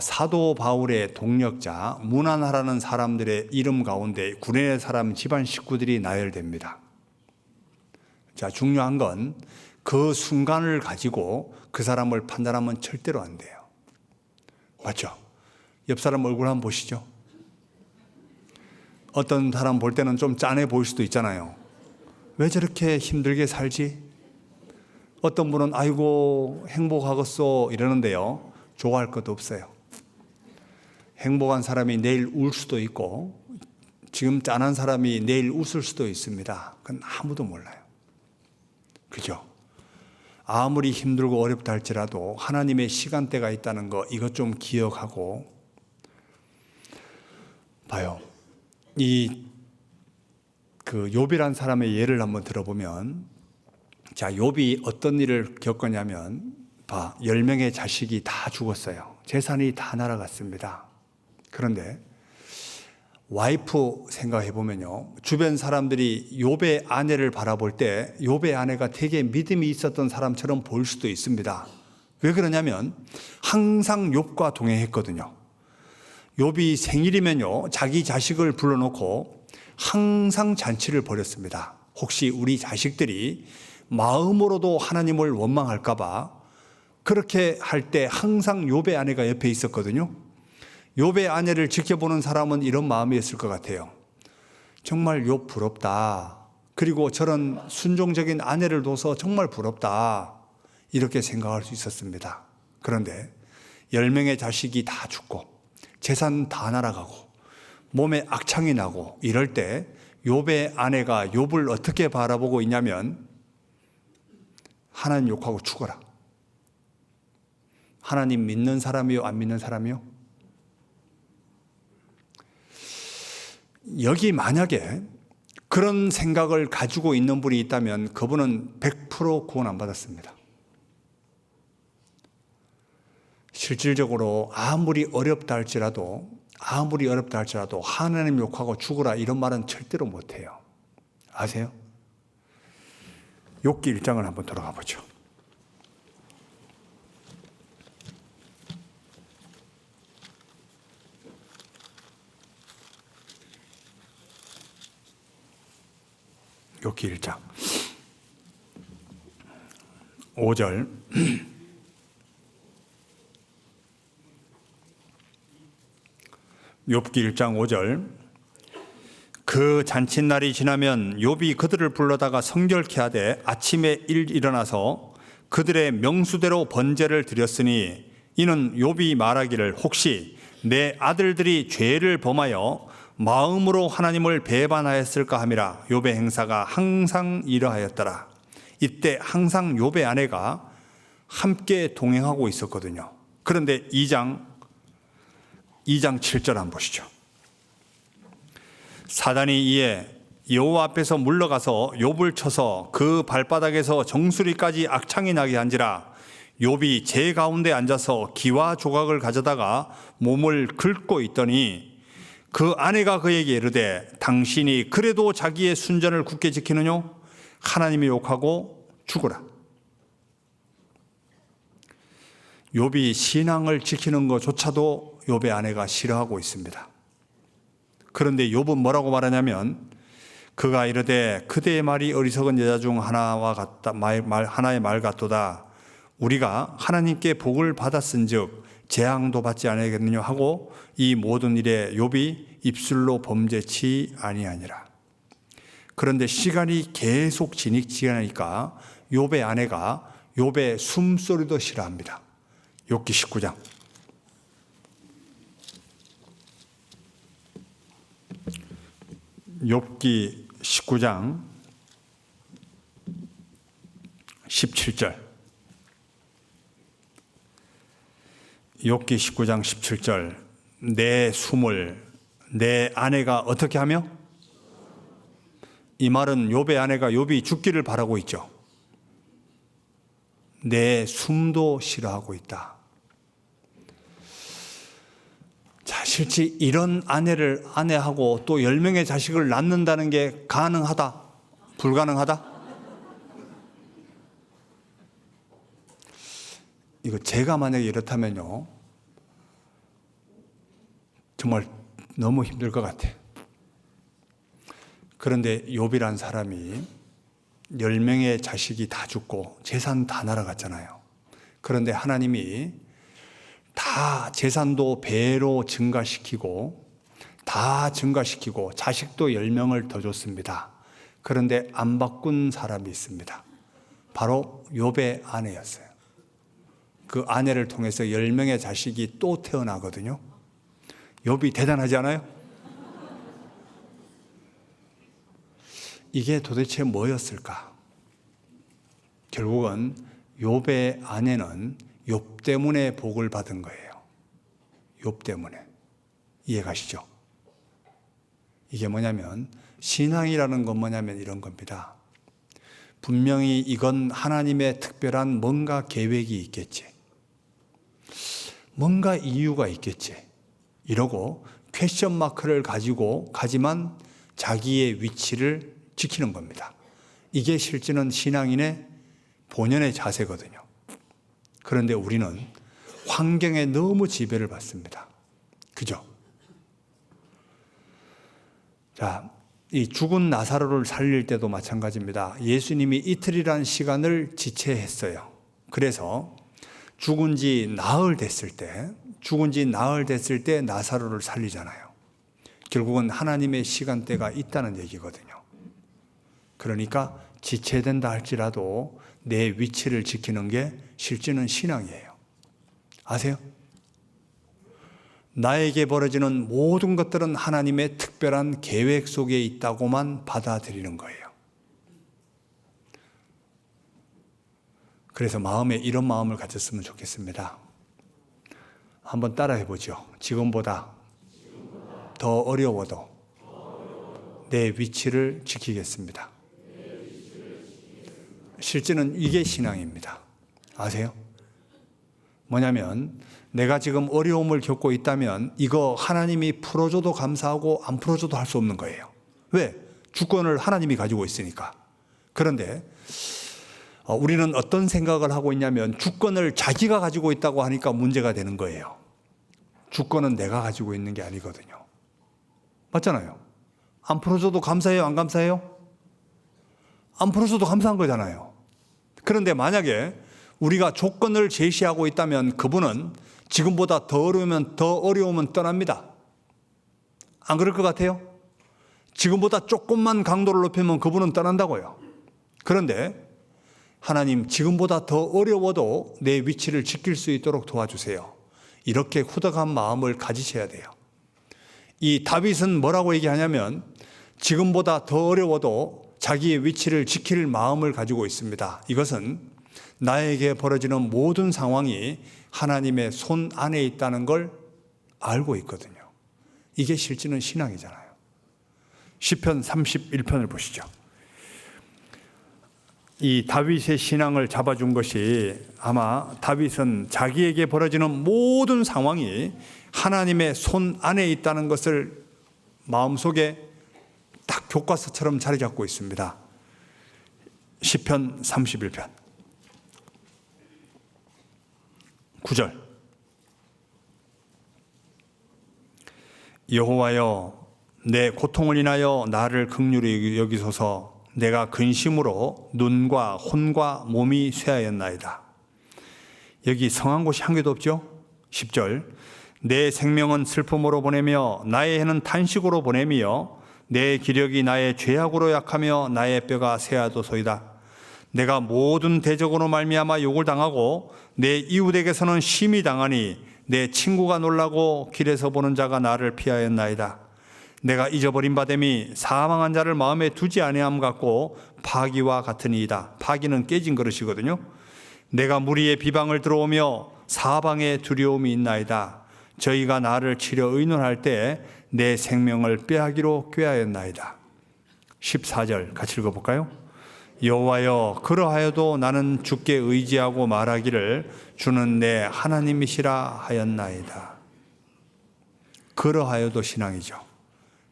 사도 바울의 동력자 문하나라는 사람들의 이름 가운데 구레네 사람 집안 식구들이 나열됩니다. 자, 중요한 건 그 순간을 가지고 그 사람을 판단하면 절대로 안 돼요. 맞죠? 옆 사람 얼굴 한번 보시죠. 어떤 사람 볼 때는 좀 짠해 보일 수도 있잖아요. 왜 저렇게 힘들게 살지? 어떤 분은 아이고 행복하겠소 이러는데요. 좋아할 것도 없어요. 행복한 사람이 내일 울 수도 있고 지금 짠한 사람이 내일 웃을 수도 있습니다. 그건 아무도 몰라요. 그죠? 아무리 힘들고 어렵다 할지라도 하나님의 시간대가 있다는 거 이것 좀 기억하고 봐요. 욥이란 사람의 예를 한번 들어보면 자, 욥이 어떤 일을 겪었냐면 10명의 자식이 다 죽었어요. 재산이 다 날아갔습니다. 그런데 와이프 생각해 보면요. 주변 사람들이 욥의 아내를 바라볼 때 욥의 아내가 되게 믿음이 있었던 사람처럼 보일 수도 있습니다. 왜 그러냐면 항상 욥과 동행했거든요. 욥이 생일이면요. 자기 자식을 불러놓고 항상 잔치를 벌였습니다. 혹시 우리 자식들이 마음으로도 하나님을 원망할까 봐 그렇게 할 때 항상 욥의 아내가 옆에 있었거든요. 욥의 아내를 지켜보는 사람은 이런 마음이었을 것 같아요. 정말 욥 부럽다. 그리고 저런 순종적인 아내를 둬서 정말 부럽다. 이렇게 생각할 수 있었습니다. 그런데 10명의 자식이 다 죽고 재산 다 날아가고 몸에 악창이 나고 이럴 때 욥의 아내가 욥을 어떻게 바라보고 있냐면 하나님 욕하고 죽어라. 하나님 믿는 사람이요 안 믿는 사람이요? 여기 만약에 그런 생각을 가지고 있는 분이 있다면 그분은 100% 구원 안 받았습니다. 실질적으로 아무리 어렵다 할지라도 하나님 욕하고 죽어라 이런 말은 절대로 못해요. 아세요? 욥기 1장을 한번 돌아가 보죠. 욥기 1장 5절 욥기 1장 5절 그 잔칫날이 지나면 욥이 그들을 불러다가 성결케 하되 아침에 일어나서 그들의 명수대로 번제를 드렸으니 이는 욥이 말하기를 혹시 내 아들들이 죄를 범하여 마음으로 하나님을 배반하였을까 함이라. 욥의 행사가 항상 이러하였더라. 이때 항상 욥의 아내가 함께 동행하고 있었거든요. 그런데 2장 7절 한번 보시죠. 사단이 이에 여호와 앞에서 물러가서 욥을 쳐서 그 발바닥에서 정수리까지 악창이 나게 한지라. 욥이 제 가운데 앉아서 기와 조각을 가져다가 몸을 긁고 있더니 그 아내가 그에게 이르되 당신이 그래도 자기의 순전을 굳게 지키느뇨? 하나님이 욕하고 죽어라. 욥이 신앙을 지키는 것조차도 욥의 아내가 싫어하고 있습니다. 그런데 욥은 뭐라고 말하냐면 그가 이르되 그대의 말이 어리석은 여자 중 하나와 같다 하나의 말 같도다. 우리가 하나님께 복을 받았은즉 재앙도 받지 아니하겠느냐 하고 이 모든 일에 욥이 입술로 범죄치 아니하니라. 그런데 시간이 계속 지나니까 욥의 아내가 욥의 숨소리도 싫어합니다. 욥기 19장. 욥기 19장 17절. 욥기 19장 17절. 내 숨을 내 아내가 어떻게 하며? 이 말은 욥의 아내가 욥이 죽기를 바라고 있죠. 내 숨도 싫어하고 있다. 자, 실제 이런 아내하고 또 10명의 자식을 낳는다는 게 가능하다? 불가능하다? 이거 제가 만약에 이렇다면요, 정말 너무 힘들 것 같아. 그런데 욥이란 사람이 10명의 자식이 다 죽고 재산 다 날아갔잖아요. 그런데 하나님이 다 재산도 배로 증가시키고 자식도 10명을 더 줬습니다. 그런데 안 바꾼 사람이 있습니다. 바로 욥의 아내였어요. 그 아내를 통해서 10명의 자식이 또 태어나거든요. 욥이 대단하지 않아요? 이게 도대체 뭐였을까? 결국은 욥의 아내는 욥 때문에 복을 받은 거예요. 욥 때문에. 이해가시죠? 이게 뭐냐면, 신앙이라는 건 뭐냐면 이런 겁니다. 분명히 이건 하나님의 특별한 뭔가 계획이 있겠지. 뭔가 이유가 있겠지. 이러고 퀘스천 마크를 가지만 자기의 위치를 지키는 겁니다. 이게 실제는 신앙인의 본연의 자세거든요. 그런데 우리는 환경에 너무 지배를 받습니다. 그죠? 자, 이 죽은 나사로를 살릴 때도 마찬가지입니다. 예수님이 이틀이라는 시간을 지체했어요. 그래서 죽은 지 나흘 됐을 때 나사로를 살리잖아요. 결국은 하나님의 시간대가 있다는 얘기거든요. 그러니까 지체된다 할지라도 내 위치를 지키는 게 실제는 신앙이에요. 아세요? 나에게 벌어지는 모든 것들은 하나님의 특별한 계획 속에 있다고만 받아들이는 거예요. 그래서 마음에 이런 마음을 가졌으면 좋겠습니다. 한번 따라해 보죠. 지금보다 더 어려워도 내 위치를 지키겠습니다. 실제는 이게 신앙입니다. 아세요? 뭐냐면 내가 지금 어려움을 겪고 있다면 이거 하나님이 풀어줘도 감사하고 안 풀어줘도 할 수 없는 거예요. 왜? 주권을 하나님이 가지고 있으니까. 그런데 우리는 어떤 생각을 하고 있냐면 주권을 자기가 가지고 있다고 하니까 문제가 되는 거예요. 주권은 내가 가지고 있는 게 아니거든요. 맞잖아요. 안 풀어줘도 감사해요? 안 감사해요? 안 풀어줘도 감사한 거잖아요. 그런데 만약에 우리가 조건을 제시하고 있다면 그분은 지금보다 더 어려우면 떠납니다. 안 그럴 것 같아요? 지금보다 조금만 강도를 높이면 그분은 떠난다고요. 그런데 하나님, 지금보다 더 어려워도 내 위치를 지킬 수 있도록 도와주세요. 이렇게 후덕한 마음을 가지셔야 돼요. 이 다윗은 뭐라고 얘기하냐면 지금보다 더 어려워도 자기의 위치를 지킬 마음을 가지고 있습니다. 이것은 나에게 벌어지는 모든 상황이 하나님의 손 안에 있다는 걸 알고 있거든요. 이게 실제는 신앙이잖아요. 시편 31편을 보시죠. 이 다윗의 신앙을 잡아준 것이 아마 다윗은 자기에게 벌어지는 모든 상황이 하나님의 손 안에 있다는 것을 마음속에 딱 교과서처럼 자리 잡고 있습니다. 시편 31편 9절. 여호와여, 내 고통을 인하여 나를 긍휼히 여기소서. 내가 근심으로 눈과 혼과 몸이 쇠하였나이다. 여기 성한 곳이 한 개도 없죠. 10절. 내 생명은 슬픔으로 보내며 나의 해는 탄식으로 보내며 내 기력이 나의 죄악으로 약하며 나의 뼈가 쇠하도소이다. 내가 모든 대적으로 말미암아 욕을 당하고 내 이웃에게서는 심히 당하니 내 친구가 놀라고 길에서 보는 자가 나를 피하였나이다. 내가 잊어버린 바됨이 사망한 자를 마음에 두지 아니함 같고 파기와 같으니이다. 파기는 깨진 그릇이거든요. 내가 무리의 비방을 들어오며 사방에 두려움이 있나이다. 저희가 나를 치려 의논할 때 내 생명을 빼앗기로 꾀하였나이다. 14절 같이 읽어볼까요? 여호와여, 그러하여도 나는 주께 의지하고 말하기를 주는 내 하나님이시라 하였나이다. 그러하여도 신앙이죠.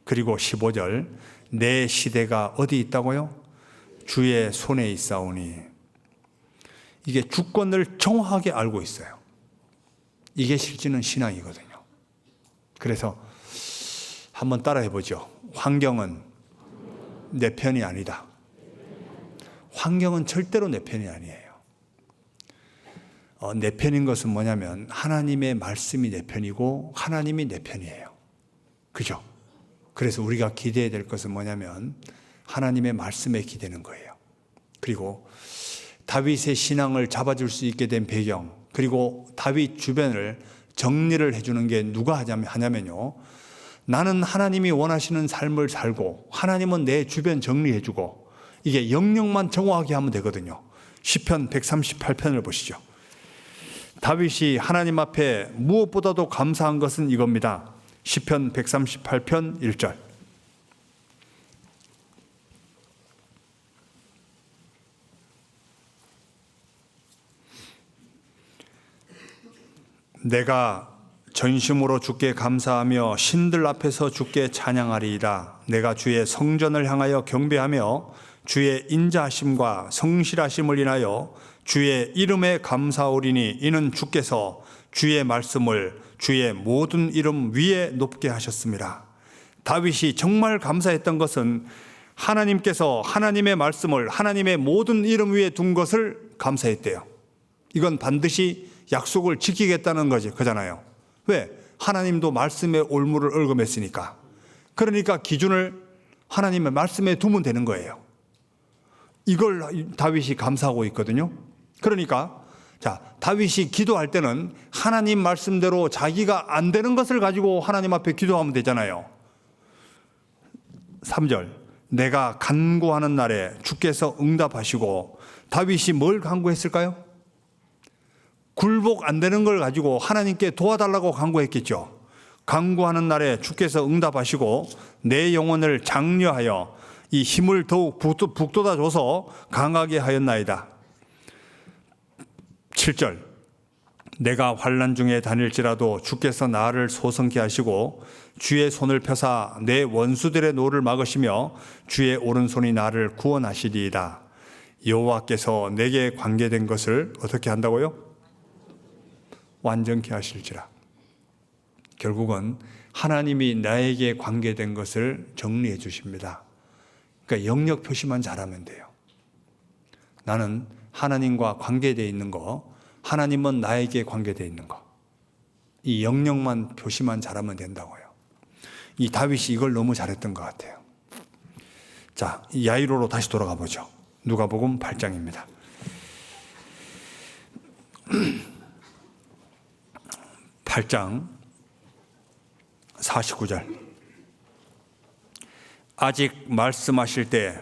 그리고 15절, 내 시대가 어디 있다고요? 주의 손에 있사오니. 이게 주권을 정확하게 알고 있어요. 이게 실제는 신앙이거든요. 그래서 한번 따라해 보죠. 환경은 내 편이 아니다. 환경은 절대로 내 편이 아니에요. 내 편인 것은 뭐냐면 하나님의 말씀이 내 편이고 하나님이 내 편이에요. 그죠? 그래서 우리가 기대해야 될 것은 뭐냐면 하나님의 말씀에 기대는 거예요. 그리고 다윗의 신앙을 잡아줄 수 있게 된 배경, 그리고 다윗 주변을 정리를 해주는 게 누가 하냐면요, 나는 하나님이 원하시는 삶을 살고 하나님은 내 주변 정리해주고, 이게 영역만 정확하게 하면 되거든요. 시편 138편을 보시죠. 다윗이 하나님 앞에 무엇보다도 감사한 것은 이겁니다. 시편 138편 1절. 내가 전심으로 주께 감사하며 신들 앞에서 주께 찬양하리이다. 내가 주의 성전을 향하여 경배하며 주의 인자하심과 성실하심을 인하여 주의 이름에 감사하오리니 이는 주께서 주의 말씀을 주의 모든 이름 위에 높게 하셨습니다. 다윗이 정말 감사했던 것은 하나님께서 하나님의 말씀을 하나님의 모든 이름 위에 둔 것을 감사했대요. 이건 반드시 약속을 지키겠다는 거잖아요. 왜? 하나님도 말씀의 올무를 얽어맸으니까. 그러니까 기준을 하나님의 말씀에 두면 되는 거예요. 이걸 다윗이 감사하고 있거든요. 그러니까 다윗이 기도할 때는 하나님 말씀대로 자기가 안 되는 것을 가지고 하나님 앞에 기도하면 되잖아요. 3절. 내가 간구하는 날에 주께서 응답하시고. 다윗이 뭘 간구했을까요? 굴복 안 되는 걸 가지고 하나님께 도와달라고 간구했겠죠. 간구하는 날에 주께서 응답하시고 내 영혼을 장려하여 이 힘을 더욱 북돋아줘서 강하게 하였나이다. 7절. 내가 환난 중에 다닐지라도 주께서 나를 소성케 하시고 주의 손을 펴사 내 원수들의 노를 막으시며 주의 오른손이 나를 구원하시리이다. 여호와께서 내게 관계된 것을 어떻게 한다고요? 완전케 하실지라. 결국은 하나님이 나에게 관계된 것을 정리해 주십니다. 그러니까 영역 표시만 잘하면 돼요. 나는 하나님과 관계되어 있는 거, 하나님은 나에게 관계되어 있는 거, 이 영역만 표시만 잘하면 된다고요. 이 다윗이 이걸 너무 잘했던 것 같아요. 자, 야이로로 다시 돌아가 보죠. 누가복음 8장입니다. 8장 49절. 아직 말씀하실 때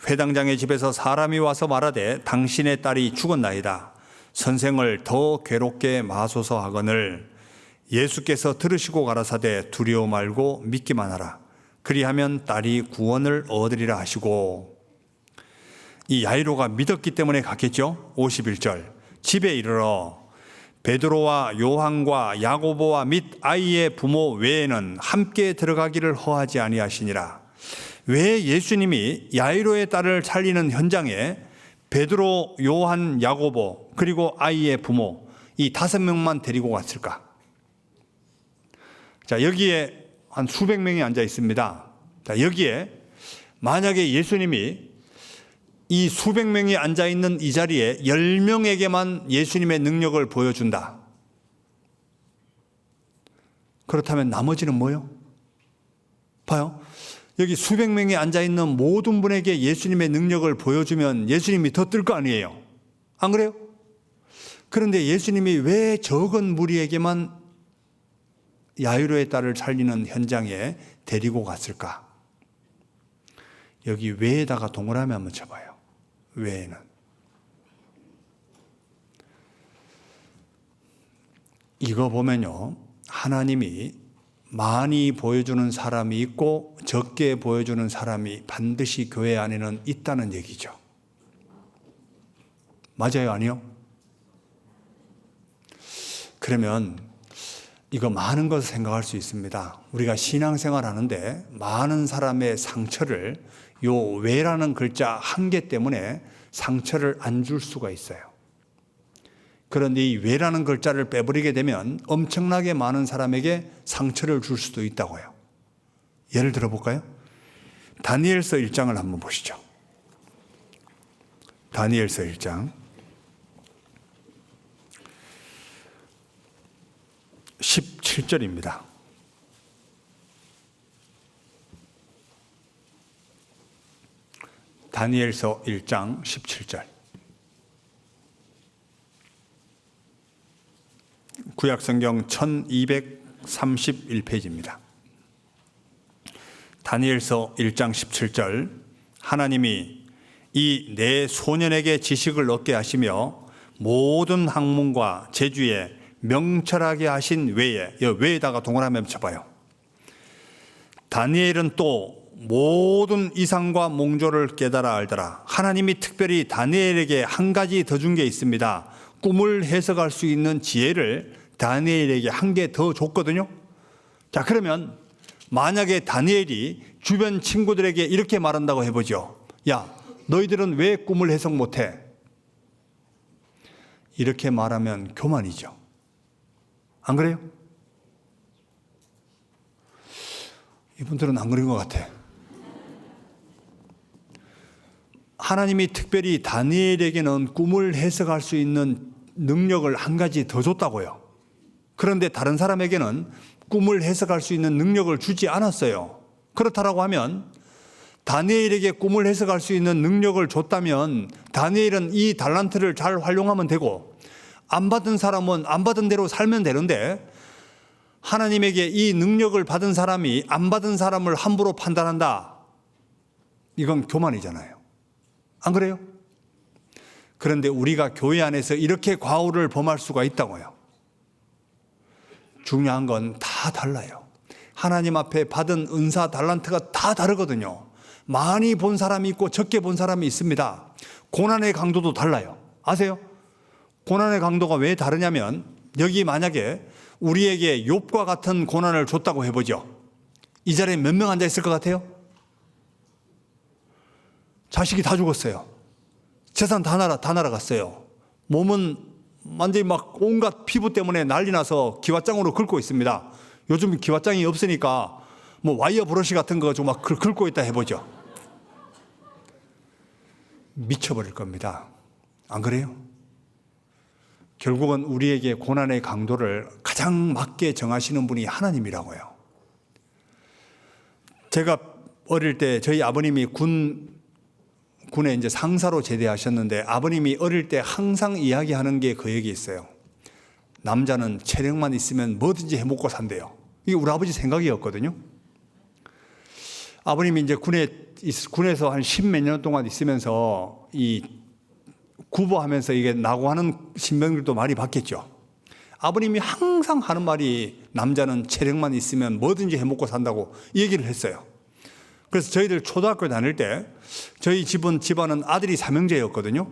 회당장의 집에서 사람이 와서 말하되 당신의 딸이 죽었나이다. 선생을 더 괴롭게 마소서 하거늘 예수께서 들으시고 가라사대 두려워 말고 믿기만 하라. 그리하면 딸이 구원을 얻으리라 하시고. 이 야이로가 믿었기 때문에 갔겠죠. 51절. 집에 이르러 베드로와 요한과 야고보와 및 아이의 부모 외에는 함께 들어가기를 허하지 아니하시니라. 왜 예수님이 야이로의 딸을 살리는 현장에 베드로, 요한, 야고보 그리고 아이의 부모 이 5명만 데리고 갔을까? 자, 여기에 한 수백 명이 앉아 있습니다. 자, 여기에 만약에 예수님이 이 수백 명이 앉아 있는 이 자리에 10명에게만 예수님의 능력을 보여준다. 그렇다면 나머지는 뭐요? 봐요. 여기 수백 명이 앉아 있는 모든 분에게 예수님의 능력을 보여주면 예수님이 더 뜰 거 아니에요. 안 그래요? 그런데 예수님이 왜 적은 무리에게만 야이로의 딸을 살리는 현장에 데리고 갔을까? 여기 왜에다가 동그라미 한번 쳐봐요. 왜는 이거 보면요, 하나님이 많이 보여주는 사람이 있고 적게 보여주는 사람이 반드시 교회 안에는 있다는 얘기죠. 맞아요? 아니요? 그러면 이거 많은 것을 생각할 수 있습니다. 우리가 신앙생활 하는데 많은 사람의 상처를 요 왜라는 글자 한 개 때문에 상처를 안 줄 수가 있어요. 그런데 이 왜라는 글자를 빼버리게 되면 엄청나게 많은 사람에게 상처를 줄 수도 있다고요. 예를 들어 볼까요? 다니엘서 1장을 한번 보시죠. 다니엘서 1장 17절입니다. 다니엘서 1장 17절. 구약성경 1231페이지입니다. 다니엘서 1장 17절. 하나님이 이 내 소년에게 지식을 얻게 하시며 모든 학문과 재주에 명철하게 하신 외에, 외에다가 동그라미 한번 쳐봐요. 다니엘은 또 모든 이상과 몽조를 깨달아 알더라. 하나님이 특별히 다니엘에게 한 가지 더 준 게 있습니다. 꿈을 해석할 수 있는 지혜를 다니엘에게 한 개 더 줬거든요. 자, 그러면 만약에 다니엘이 주변 친구들에게 이렇게 말한다고 해보죠. 야, 너희들은 왜 꿈을 해석 못해? 이렇게 말하면 교만이죠. 안 그래요? 이분들은 안 그런 것 같아. 하나님이 특별히 다니엘에게는 꿈을 해석할 수 있는 능력을 한 가지 더 줬다고요. 그런데 다른 사람에게는 꿈을 해석할 수 있는 능력을 주지 않았어요. 그렇다라고 하면 다니엘에게 꿈을 해석할 수 있는 능력을 줬다면 다니엘은 이 달란트를 잘 활용하면 되고, 안 받은 사람은 안 받은 대로 살면 되는데, 하나님에게 이 능력을 받은 사람이 안 받은 사람을 함부로 판단한다. 이건 교만이잖아요. 안 그래요? 그런데 우리가 교회 안에서 이렇게 과오를 범할 수가 있다고요. 중요한 건 다 달라요. 하나님 앞에 받은 은사, 달란트가 다 다르거든요. 많이 본 사람이 있고 적게 본 사람이 있습니다. 고난의 강도도 달라요. 아세요? 고난의 강도가 왜 다르냐면, 여기 만약에 우리에게 욥과 같은 고난을 줬다고 해보죠. 이 자리에 몇 명 앉아 있을 것 같아요? 자식이 다 죽었어요. 재산 다 날아갔어요. 몸은 완전히 막 온갖 피부 때문에 난리 나서 기왓장으로 긁고 있습니다. 요즘 기왓장이 없으니까 뭐 와이어 브러쉬 같은 거 좀 막 긁고 있다 해보죠. 미쳐버릴 겁니다. 안 그래요? 결국은 우리에게 고난의 강도를 가장 맞게 정하시는 분이 하나님이라고요. 제가 어릴 때 저희 아버님이 군에 이제 상사로 제대하셨는데, 아버님이 어릴 때 항상 이야기하는 게 그 얘기 있어요. 남자는 체력만 있으면 뭐든지 해먹고 산대요. 이게 우리 아버지 생각이었거든요. 아버님이 이제 군에서 한 10몇 년 동안 있으면서 이 구보하면서 이게 낙오하는 신병들도 많이 봤겠죠. 아버님이 항상 하는 말이 남자는 체력만 있으면 뭐든지 해먹고 산다고 얘기를 했어요. 그래서 저희들 초등학교 다닐 때 저희 집안은 아들이 삼형제였거든요.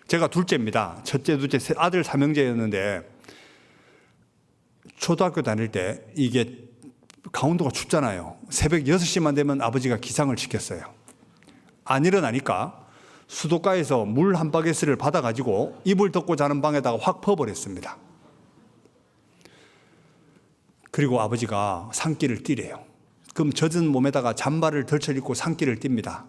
제가 둘째입니다. 첫째, 둘째, 아들 삼형제였는데 초등학교 다닐 때 이게 강원도가 춥잖아요. 새벽 6시만 되면 아버지가 기상을 시켰어요. 안 일어나니까 수도가에서 물 한 바게스를 받아가지고 이불 덮고 자는 방에다가 확 퍼버렸습니다. 그리고 아버지가 산길을 뛰래요. 그럼 젖은 몸에다가 잠바를 덜쳐입고 산길을 띱니다.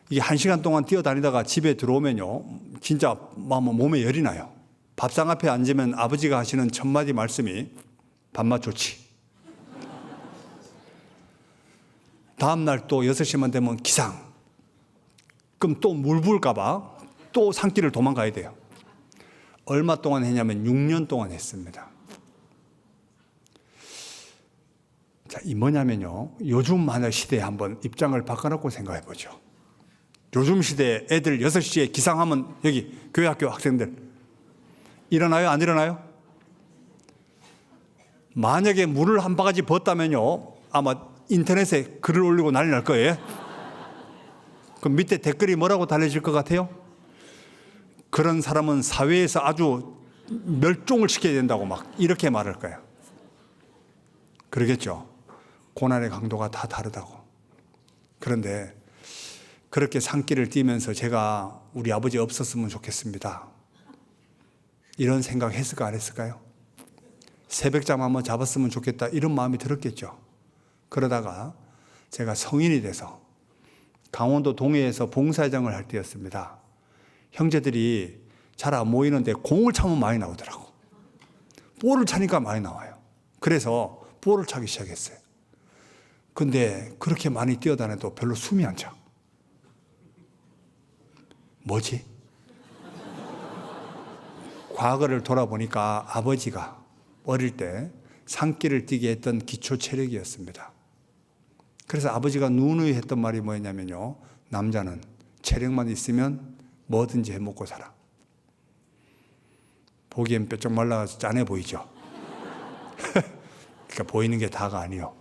이게 1시간 동안 뛰어다니다가 집에 들어오면요, 진짜 몸에 열이 나요. 밥상 앞에 앉으면 아버지가 하시는 첫 마디 말씀이 밥맛 좋지. 다음날 또 6시만 되면 기상. 그럼 또 물 부을까봐 또 산길을 도망가야 돼요. 얼마 동안 했냐면 6년 동안 했습니다. 자, 이 뭐냐면요, 요즘 하나 시대에 한번 입장을 바꿔놓고 생각해 보죠. 요즘 시대에 애들 6시에 기상하면 여기 교회 학교 학생들 일어나요? 안 일어나요? 만약에 물을 한 바가지 부었다면요, 아마 인터넷에 글을 올리고 난리 날 거예요. 그럼 밑에 댓글이 뭐라고 달려질 것 같아요? 그런 사람은 사회에서 아주 멸종을 시켜야 된다고 막 이렇게 말할 거예요. 그러겠죠. 고난의 강도가 다 다르다고. 그런데 그렇게 산길을 뛰면서 제가 우리 아버지 없었으면 좋겠습니다, 이런 생각 했을까 안 했을까요? 새벽잠 한번 잡았으면 좋겠다, 이런 마음이 들었겠죠. 그러다가 제가 성인이 돼서 강원도 동해에서 봉사회장을 할 때였습니다. 형제들이 잘 안 모이는데 공을 차면 많이 나오더라고. 볼을 차니까 많이 나와요. 그래서 볼을 차기 시작했어요. 근데 그렇게 많이 뛰어다녀도 별로 숨이 안 차. 뭐지? 과거를 돌아보니까 아버지가 어릴 때 산길을 뛰게 했던 기초 체력이었습니다. 그래서 아버지가 누누이 했던 말이 뭐였냐면요, 남자는 체력만 있으면 뭐든지 해먹고 살아. 보기엔 뼈쪽 말라서 짠해 보이죠? 그러니까 보이는 게 다가 아니요.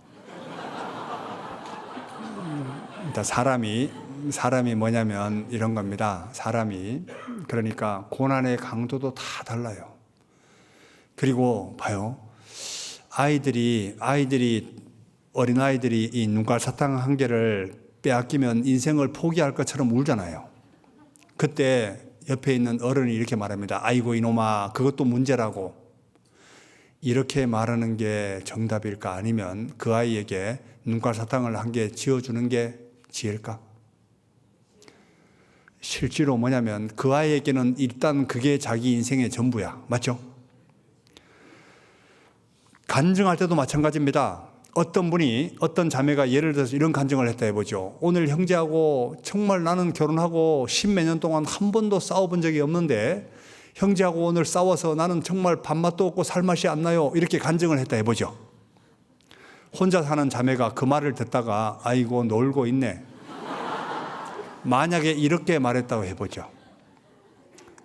일단 사람이 뭐냐면 이런 겁니다. 사람이, 그러니까 고난의 강도도 다 달라요. 그리고 봐요. 어린아이들이 이 눈깔 사탕 한 개를 빼앗기면 인생을 포기할 것처럼 울잖아요. 그때 옆에 있는 어른이 이렇게 말합니다. 아이고 이놈아, 그것도 문제라고. 이렇게 말하는 게 정답일까? 아니면 그 아이에게 눈깔 사탕을 한 개 지어주는 게 지혜일까? 실제로 뭐냐면 그 아이에게는 일단 그게 자기 인생의 전부야. 맞죠? 간증할 때도 마찬가지입니다. 어떤 자매가 예를 들어서 이런 간증을 했다 해보죠. 오늘 형제하고 정말 나는 결혼하고 10몇 년 동안 한 번도 싸워본 적이 없는데 형제하고 오늘 싸워서 나는 정말 밥맛도 없고 살맛이 안 나요. 이렇게 간증을 했다 해보죠. 혼자 사는 자매가 그 말을 듣다가 아이고 놀고 있네. 만약에 이렇게 말했다고 해보죠.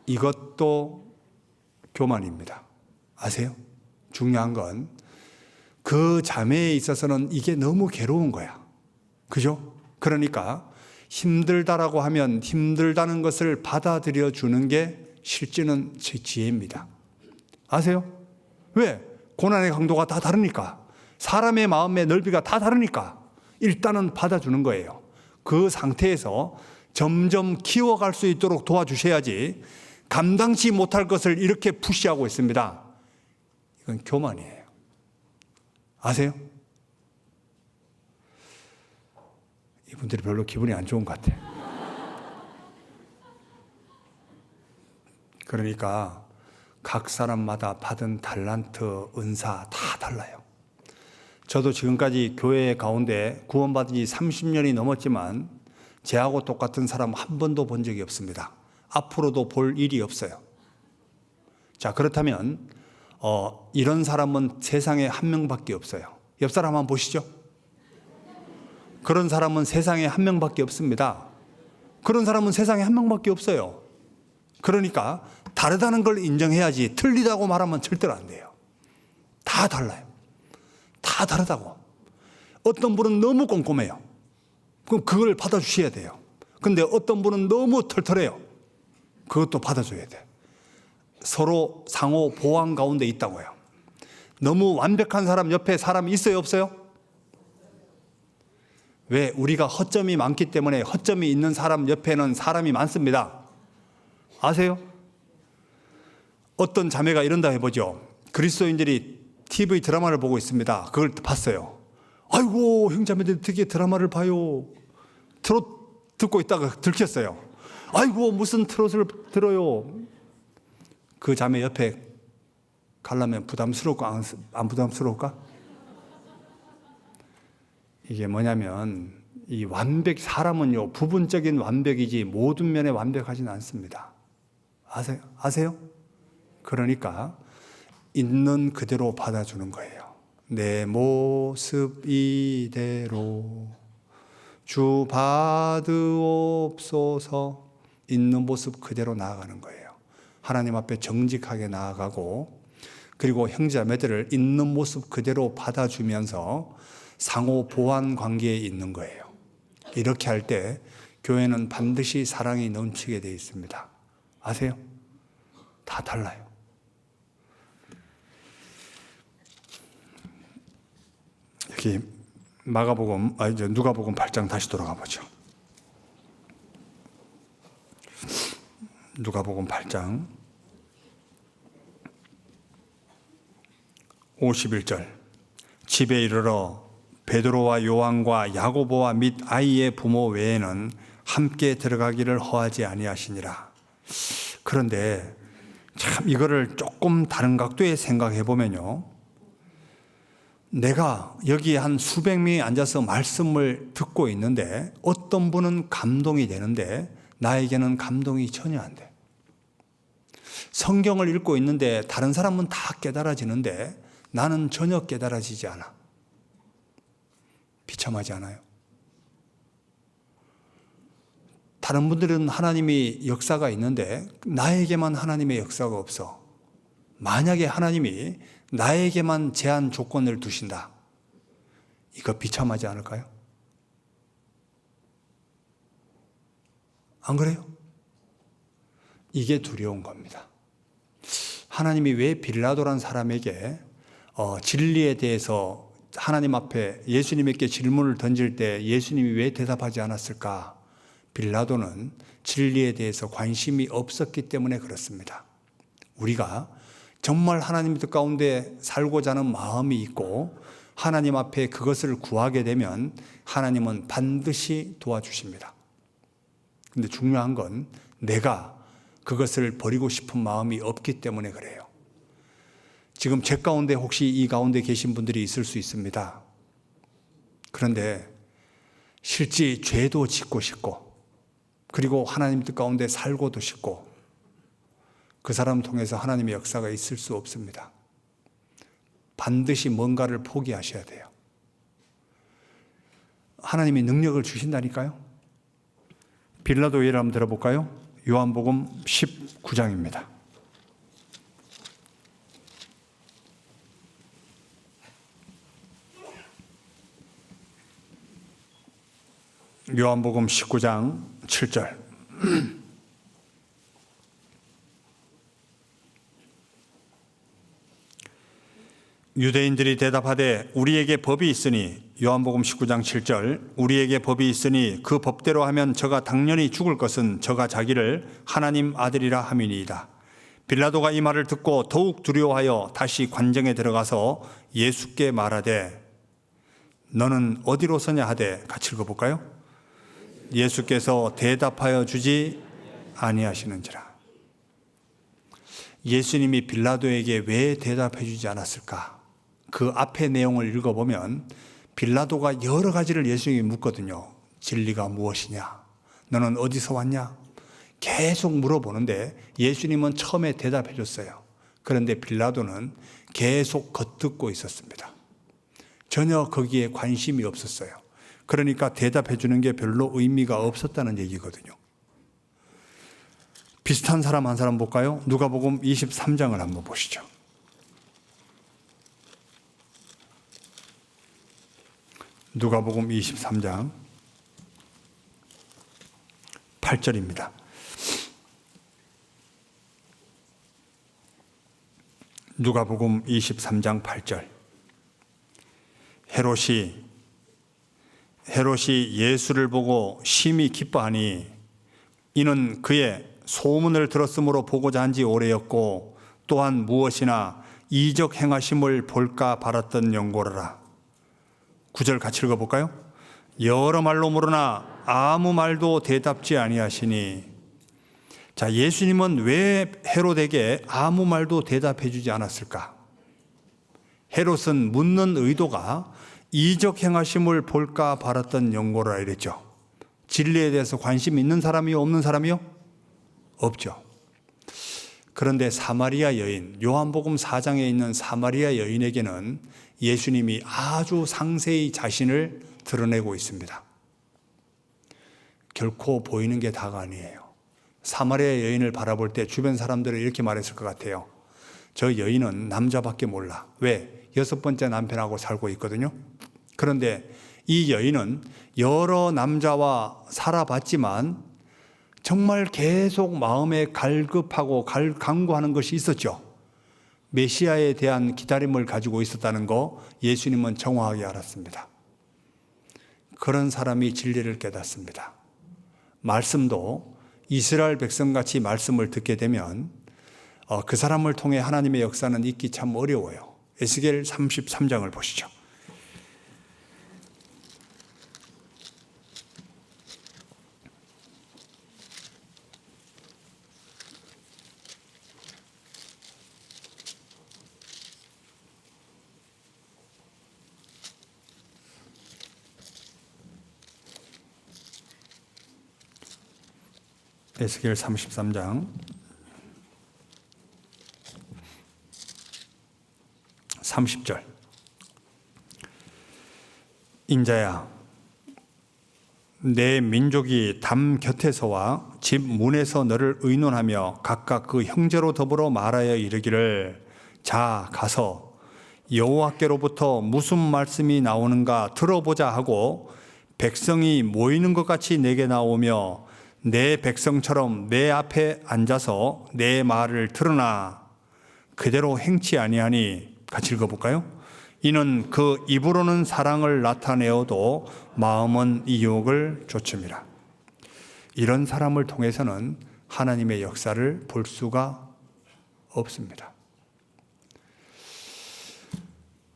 이것도 교만입니다. 아세요? 중요한 건 그 자매에 있어서는 이게 너무 괴로운 거야. 그죠? 그러니까 힘들다라고 하면 힘들다는 것을 받아들여 주는 게 실제는 제 지혜입니다. 아세요? 왜? 고난의 강도가 다 다르니까. 사람의 마음의 넓이가 다 다르니까 일단은 받아주는 거예요. 그 상태에서 점점 키워갈 수 있도록 도와주셔야지 감당치 못할 것을 이렇게 푸시하고 있습니다. 이건 교만이에요. 아세요? 이분들이 별로 기분이 안 좋은 것 같아요. 그러니까 각 사람마다 받은 달란트, 은사 다 달라요. 저도 지금까지 교회 가운데 구원받은 지 30년이 넘었지만 제하고 똑같은 사람 한 번도 본 적이 없습니다. 앞으로도 볼 일이 없어요. 자, 그렇다면 이런 사람은 세상에 한 명밖에 없어요. 옆 사람 한번 보시죠. 그런 사람은 세상에 한 명밖에 없습니다. 그런 사람은 세상에 한 명밖에 없어요. 그러니까 다르다는 걸 인정해야지 틀리다고 말하면 절대로 안 돼요. 다 달라요. 다 다르다고. 어떤 분은 너무 꼼꼼해요. 그럼 그걸 받아주셔야 돼요. 근데 어떤 분은 너무 털털해요. 그것도 받아줘야 돼요. 서로 상호 보완 가운데 있다고요. 너무 완벽한 사람 옆에 사람이 있어요, 없어요? 왜? 우리가 허점이 많기 때문에 허점이 있는 사람 옆에는 사람이 많습니다. 아세요? 어떤 자매가 이런다 해보죠. 그리스도인들이 TV 드라마를 보고 있습니다. 그걸 봤어요. 아이고, 형제자매들 어떻게 드라마를 봐요? 트롯 듣고 있다가 들켰어요. 아이고, 무슨 트롯을 들어요? 그 자매 옆에 가려면 부담스럽고 안 부담스러울까? 이게 뭐냐면 이 사람은요 부분적인 완벽이지 모든 면에 완벽하지는 않습니다. 아세요? 그러니까 있는 그대로 받아주는 거예요. 내 모습 이대로 주 받으옵소서. 있는 모습 그대로 나아가는 거예요. 하나님 앞에 정직하게 나아가고, 그리고 형제자매들을 있는 모습 그대로 받아주면서 상호 보완 관계에 있는 거예요. 이렇게 할 때 교회는 반드시 사랑이 넘치게 되어 있습니다. 아세요? 다 달라요. 여기 누가복음 8장 다시 돌아가 보죠. 누가복음 8장 51절. 집에 이르러 베드로와 요한과 야고보와 및 아이의 부모 외에는 함께 들어가기를 허하지 아니하시니라. 그런데 참 이거를 조금 다른 각도에 생각해 보면요, 내가 여기 한 수백 명이 앉아서 말씀을 듣고 있는데 어떤 분은 감동이 되는데 나에게는 감동이 전혀 안 돼. 성경을 읽고 있는데 다른 사람은 다 깨달아지는데 나는 전혀 깨달아지지 않아. 비참하지 않아요? 다른 분들은 하나님이 역사가 있는데 나에게만 하나님의 역사가 없어. 만약에 하나님이 나에게만 제한 조건을 두신다. 이거 비참하지 않을까요? 안 그래요? 이게 두려운 겁니다. 하나님이 왜 빌라도란 사람에게 진리에 대해서 하나님 앞에 예수님에게 질문을 던질 때 예수님이 왜 대답하지 않았을까? 빌라도는 진리에 대해서 관심이 없었기 때문에 그렇습니다. 우리가 정말 하나님 뜻 가운데 살고자 하는 마음이 있고 하나님 앞에 그것을 구하게 되면 하나님은 반드시 도와주십니다. 근데 중요한 건 내가 그것을 버리고 싶은 마음이 없기 때문에 그래요. 지금 제 가운데 혹시 이 가운데 계신 분들이 있을 수 있습니다. 그런데 실제 죄도 짓고 싶고, 그리고 하나님 뜻 가운데 살고도 싶고, 그 사람 통해서 하나님의 역사가 있을 수 없습니다. 반드시 뭔가를 포기하셔야 돼요. 하나님이 능력을 주신다니까요. 빌라도 예를 한번 들어볼까요? 요한복음 19장입니다. 요한복음 19장 7절. 유대인들이 대답하되 우리에게 법이 있으니, 요한복음 19장 7절, 우리에게 법이 있으니 그 법대로 하면 저가 당연히 죽을 것은 저가 자기를 하나님 아들이라 함이니이다. 빌라도가 이 말을 듣고 더욱 두려워하여 다시 관정에 들어가서 예수께 말하되 너는 어디로 서냐 하되, 같이 읽어볼까요? 예수께서 대답하여 주지 아니하시는지라. 예수님이 빌라도에게 왜 대답해 주지 않았을까? 그 앞의 내용을 읽어보면 빌라도가 여러 가지를 예수님이 묻거든요. 진리가 무엇이냐? 너는 어디서 왔냐? 계속 물어보는데 예수님은 처음에 대답해 줬어요. 그런데 빌라도는 계속 겉듣고 있었습니다. 전혀 거기에 관심이 없었어요. 그러니까 대답해 주는 게 별로 의미가 없었다는 얘기거든요. 비슷한 사람 한 사람 볼까요? 누가복음 23장을 한번 보시죠. 누가복음 23장 8절입니다. 누가복음 23장 8절. 헤롯이 헤롯이 예수를 보고 심히 기뻐하니 이는 그의 소문을 들었으므로 보고자 한 지 오래였고 또한 무엇이나 이적 행하심을 볼까 바랐던 연고로라. 9절 같이 읽어볼까요? 여러 말로 물으나 아무 말도 대답지 아니하시니. 자, 예수님은 왜 헤롯에게 아무 말도 대답해 주지 않았을까? 헤롯은 묻는 의도가 이적 행하심을 볼까 바랐던 연고라 이랬죠. 진리에 대해서 관심 있는 사람이요, 없는 사람이요? 없죠. 그런데 사마리아 여인, 요한복음 4장에 있는 사마리아 여인에게는 예수님이 아주 상세히 자신을 드러내고 있습니다. 결코 보이는 게 다가 아니에요. 사마리아 여인을 바라볼 때 주변 사람들은 이렇게 말했을 것 같아요. 저 여인은 남자밖에 몰라. 왜? 6번째 남편하고 살고 있거든요. 그런데 이 여인은 여러 남자와 살아봤지만 정말 계속 마음에 갈급하고 간구하는 것이 있었죠. 메시아에 대한 기다림을 가지고 있었다는 거 예수님은 정확하게 알았습니다. 그런 사람이 진리를 깨닫습니다. 말씀도 이스라엘 백성같이 말씀을 듣게 되면 그 사람을 통해 하나님의 역사는 있기 참 어려워요. 에스겔 33장을 보시죠. 에스겔 33장 30절. 인자야, 내 민족이 담 곁에서와 집 문에서 너를 의논하며 각각 그 형제로 더불어 말하여 이르기를, 자 가서 여호와께로부터 무슨 말씀이 나오는가 들어보자 하고 백성이 모이는 것 같이 내게 나오며 내 백성처럼 내 앞에 앉아서 내 말을 들으나 그대로 행치 아니하니. 같이 읽어볼까요? 이는 그 입으로는 사랑을 나타내어도 마음은 이욕을 좇음이라. 이런 사람을 통해서는 하나님의 역사를 볼 수가 없습니다.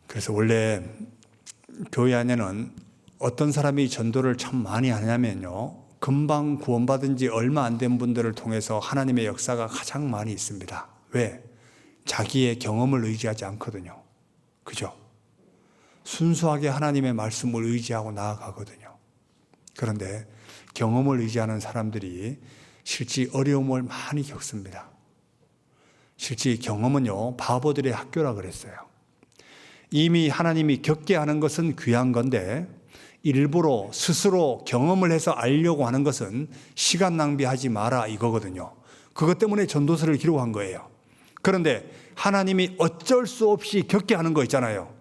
그래서 원래 교회 안에는 어떤 사람이 전도를 참 많이 하냐면요, 금방 구원받은 지 얼마 안 된 분들을 통해서 하나님의 역사가 가장 많이 있습니다. 왜? 자기의 경험을 의지하지 않거든요. 그죠? 순수하게 하나님의 말씀을 의지하고 나아가거든요. 그런데 경험을 의지하는 사람들이 실제 어려움을 많이 겪습니다. 실제 경험은요, 바보들의 학교라 그랬어요. 이미 하나님이 겪게 하는 것은 귀한 건데 일부러 스스로 경험을 해서 알려고 하는 것은 시간 낭비하지 마라 이거거든요. 그것 때문에 전도서를 기록한 거예요. 그런데 하나님이 어쩔 수 없이 겪게 하는 거 있잖아요.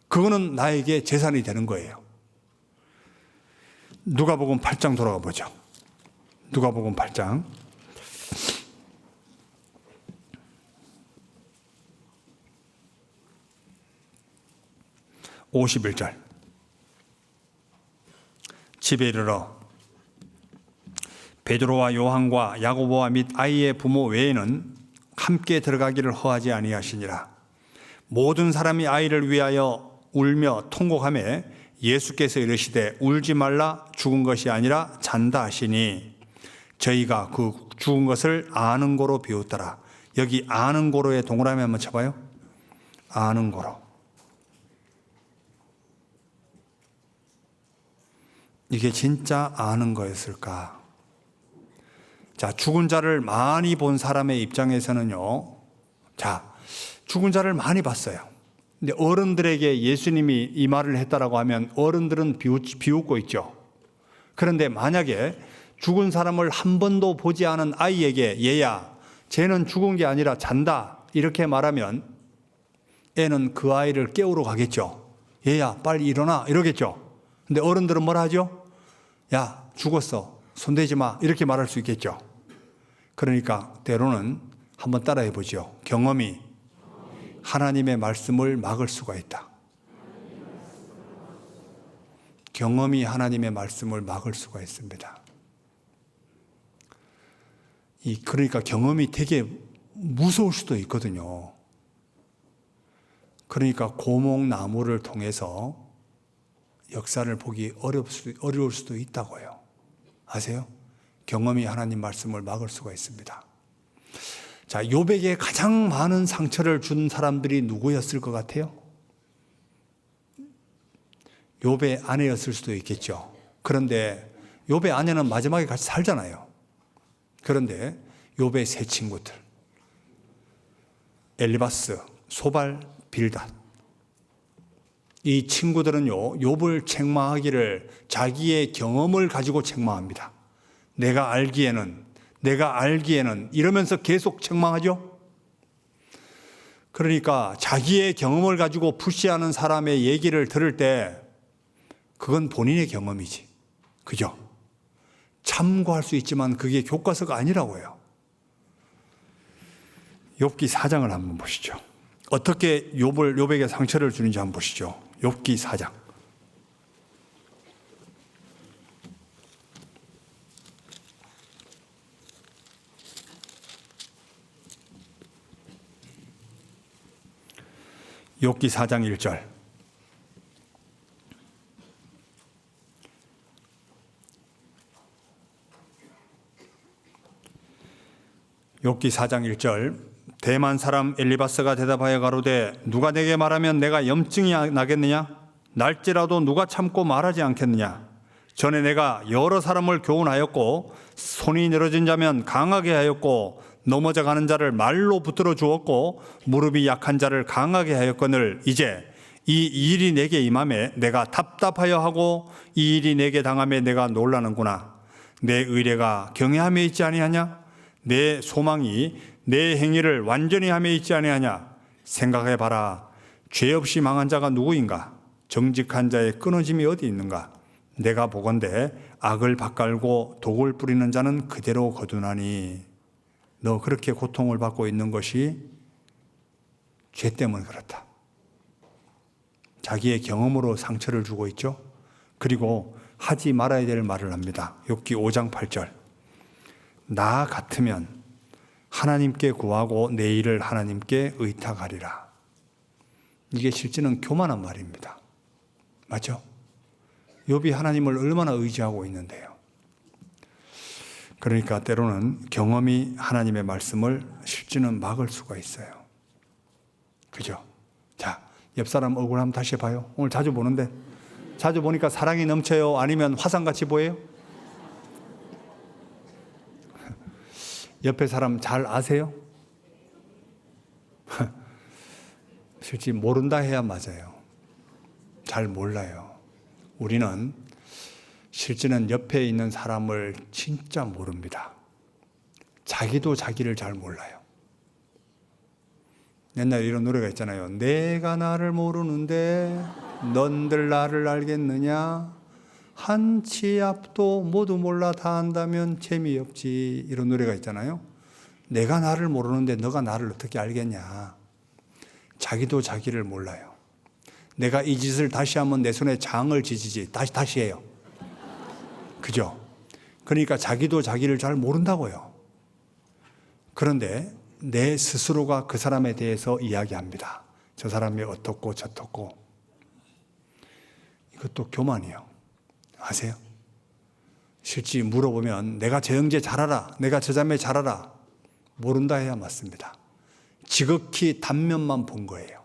그거는 나에게 재산이 되는 거예요. 누가복음 8장 돌아가 보죠. 누가복음 8장 51절. 집에 이르러 베드로와 요한과 야고보와 및 아이의 부모 외에는 함께 들어가기를 허하지 아니하시니라. 모든 사람이 아이를 위하여 울며 통곡하며 예수께서 이르시되 울지 말라, 죽은 것이 아니라 잔다 하시니 저희가 그 죽은 것을 아는 고로 비웃더라. 여기 아는 고로에 동그라미 한번 쳐봐요. 아는 고로. 이게 진짜 아는 거였을까? 자, 죽은 자를 많이 본 사람의 입장에서는요, 자, 죽은 자를 많이 봤어요. 근데 어른들에게 예수님이 이 말을 했다라고 하면 어른들은 비웃고 있죠. 그런데 만약에 죽은 사람을 한 번도 보지 않은 아이에게 얘야, 쟤는 죽은 게 아니라 잔다 이렇게 말하면 애는 그 아이를 깨우러 가겠죠. 얘야, 빨리 일어나 이러겠죠. 근데 어른들은 뭐라 하죠? 야, 죽었어, 손대지 마 이렇게 말할 수 있겠죠. 그러니까 때로는 한번 따라해 보죠. 경험이 하나님의 말씀을 막을 수가 있다. 경험이 하나님의 말씀을 막을 수가 있습니다. 그러니까 경험이 되게 무서울 수도 있거든요. 그러니까 고목나무를 통해서 역사를 보기 어려울 수도 있다고요. 아세요? 경험이 하나님 말씀을 막을 수가 있습니다. 자, 욥에게 가장 많은 상처를 준 사람들이 누구였을 것 같아요? 욥의 아내였을 수도 있겠죠. 그런데 욥의 아내는 마지막에 같이 살잖아요. 그런데 욥의 세 친구들, 엘리바스, 소발, 빌닷, 이 친구들은요, 욥을 책망하기를 자기의 경험을 가지고 책망합니다. 내가 알기에는 이러면서 계속 책망하죠. 그러니까 자기의 경험을 가지고 푸시하는 사람의 얘기를 들을 때 그건 본인의 경험이지. 그죠? 참고할 수 있지만 그게 교과서가 아니라고요. 욥기 4장을 한번 보시죠. 어떻게 욥에게 상처를 주는지 한번 보시죠. 욥기 4장. 욥기 4장 1절. 욥기 4장 1절. 대만 사람 엘리바스가 대답하여 가로되 누가 내게 말하면 내가 염증이 나겠느냐? 날지라도 누가 참고 말하지 않겠느냐? 전에 내가 여러 사람을 교훈하였고 손이 늘어진 자면 강하게 하였고 넘어져 가는 자를 말로 붙들어 주었고 무릎이 약한 자를 강하게 하였거늘 이제 이 일이 내게 임함에 내가 답답하여 하고 이 일이 내게 당함에 내가 놀라는구나. 내 의뢰가 경외함에 있지 아니하냐? 내 소망이 내 행위를 완전히 함에 있지 아니하냐? 생각해봐라. 죄 없이 망한 자가 누구인가? 정직한 자의 끊어짐이 어디 있는가? 내가 보건대 악을 밭갈고 독을 뿌리는 자는 그대로 거두나니. 너 그렇게 고통을 받고 있는 것이 죄 때문에 그렇다. 자기의 경험으로 상처를 주고 있죠. 그리고 하지 말아야 될 말을 합니다. 욥기 5장 8절. 나 같으면 하나님께 구하고 내 일을 하나님께 의탁하리라. 이게 실제는 교만한 말입니다. 맞죠? 욥이 하나님을 얼마나 의지하고 있는데요. 그러니까 때로는 경험이 하나님의 말씀을 실제는 막을 수가 있어요. 그죠? 자, 옆 사람 얼굴 한번 다시 봐요. 오늘 자주 보는데 자주 보니까 사랑이 넘쳐요? 아니면 화상같이 보여요? 옆에 사람 잘 아세요? 실제 모른다 해야 맞아요. 잘 몰라요. 우리는 실제는 옆에 있는 사람을 진짜 모릅니다. 자기도 자기를 잘 몰라요. 옛날에 이런 노래가 있잖아요. 내가 나를 모르는데 넌들 나를 알겠느냐? 한 치 앞도 모두 몰라 다 안다면 재미없지. 이런 노래가 있잖아요. 내가 나를 모르는데 너가 나를 어떻게 알겠냐. 자기도 자기를 몰라요. 내가 이 짓을 다시 하면 내 손에 장을 지지지. 다시 해요. 그죠? 그러니까 자기도 자기를 잘 모른다고요. 그런데 내 스스로가 그 사람에 대해서 이야기합니다. 저 사람이 어떻고 저떻고. 이것도 교만이에요. 아세요? 실제 물어보면 내가 저 형제 잘 알아. 내가 저 자매 잘 알아. 모른다 해야 맞습니다. 지극히 단면만 본 거예요.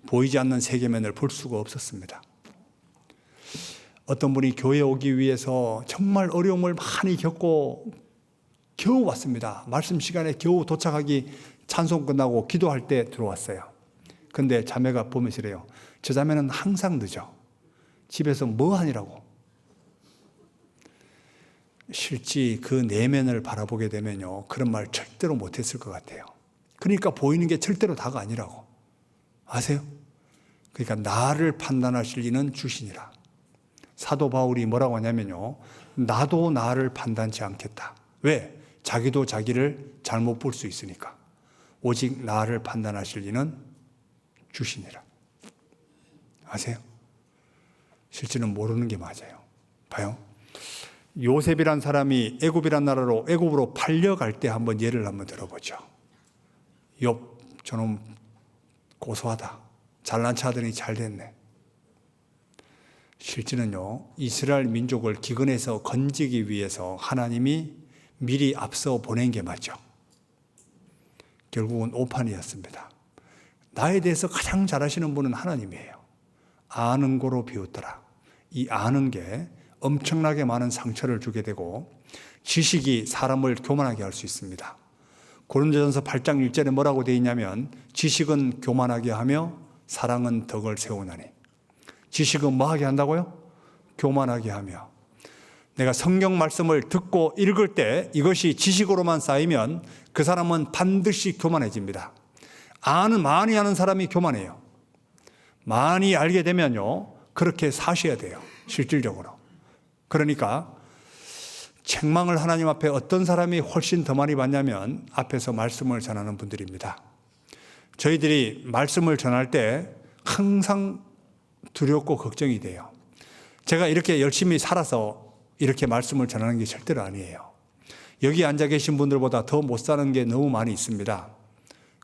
보이지 않는 세계면을 볼 수가 없었습니다. 어떤 분이 교회에 오기 위해서 정말 어려움을 많이 겪고 겨우 왔습니다. 말씀 시간에 겨우 도착하기 찬송 끝나고 기도할 때 들어왔어요. 근데 자매가 보면서 이래요. 저 자매는 항상 늦어. 집에서 뭐 하니라고. 실제 그 내면을 바라보게 되면요. 그런 말 절대로 못했을 것 같아요. 그러니까 보이는 게 절대로 다가 아니라고. 아세요? 그러니까 나를 판단하실 이는 주시니라. 사도 바울이 뭐라고 하냐면요. 나도 나를 판단치 않겠다. 왜? 자기도 자기를 잘못 볼 수 있으니까. 오직 나를 판단하실 이는 주시니라. 아세요? 실제는 모르는 게 맞아요. 봐요. 요셉이란 사람이 애굽이란 나라로 애굽으로 팔려갈 때 한번 예를 한번 들어보죠. 욥 저놈 고소하다. 잘난 체 하더니 잘 됐네. 실제는요, 이스라엘 민족을 기근에서 건지기 위해서 하나님이 미리 앞서 보낸 게 맞죠. 결국은 오판이었습니다. 나에 대해서 가장 잘 아시는 분은 하나님이에요. 아는 고로 비웃더라. 이 아는 게 엄청나게 많은 상처를 주게 되고 지식이 사람을 교만하게 할 수 있습니다. 고린도전서 8장 1절에 뭐라고 되어 있냐면 지식은 교만하게 하며 사랑은 덕을 세우나니. 지식은 뭐 하게 한다고요? 교만하게 하며. 내가 성경 말씀을 듣고 읽을 때 이것이 지식으로만 쌓이면 그 사람은 반드시 교만해집니다. 많이 아는 사람이 교만해요. 많이 알게 되면요, 그렇게 사셔야 돼요. 실질적으로. 그러니까 책망을 하나님 앞에 어떤 사람이 훨씬 더 많이 받냐면 앞에서 말씀을 전하는 분들입니다. 저희들이 말씀을 전할 때 항상 두렵고 걱정이 돼요. 제가 이렇게 열심히 살아서 이렇게 말씀을 전하는 게 절대로 아니에요. 여기 앉아 계신 분들보다 더 못 사는 게 너무 많이 있습니다.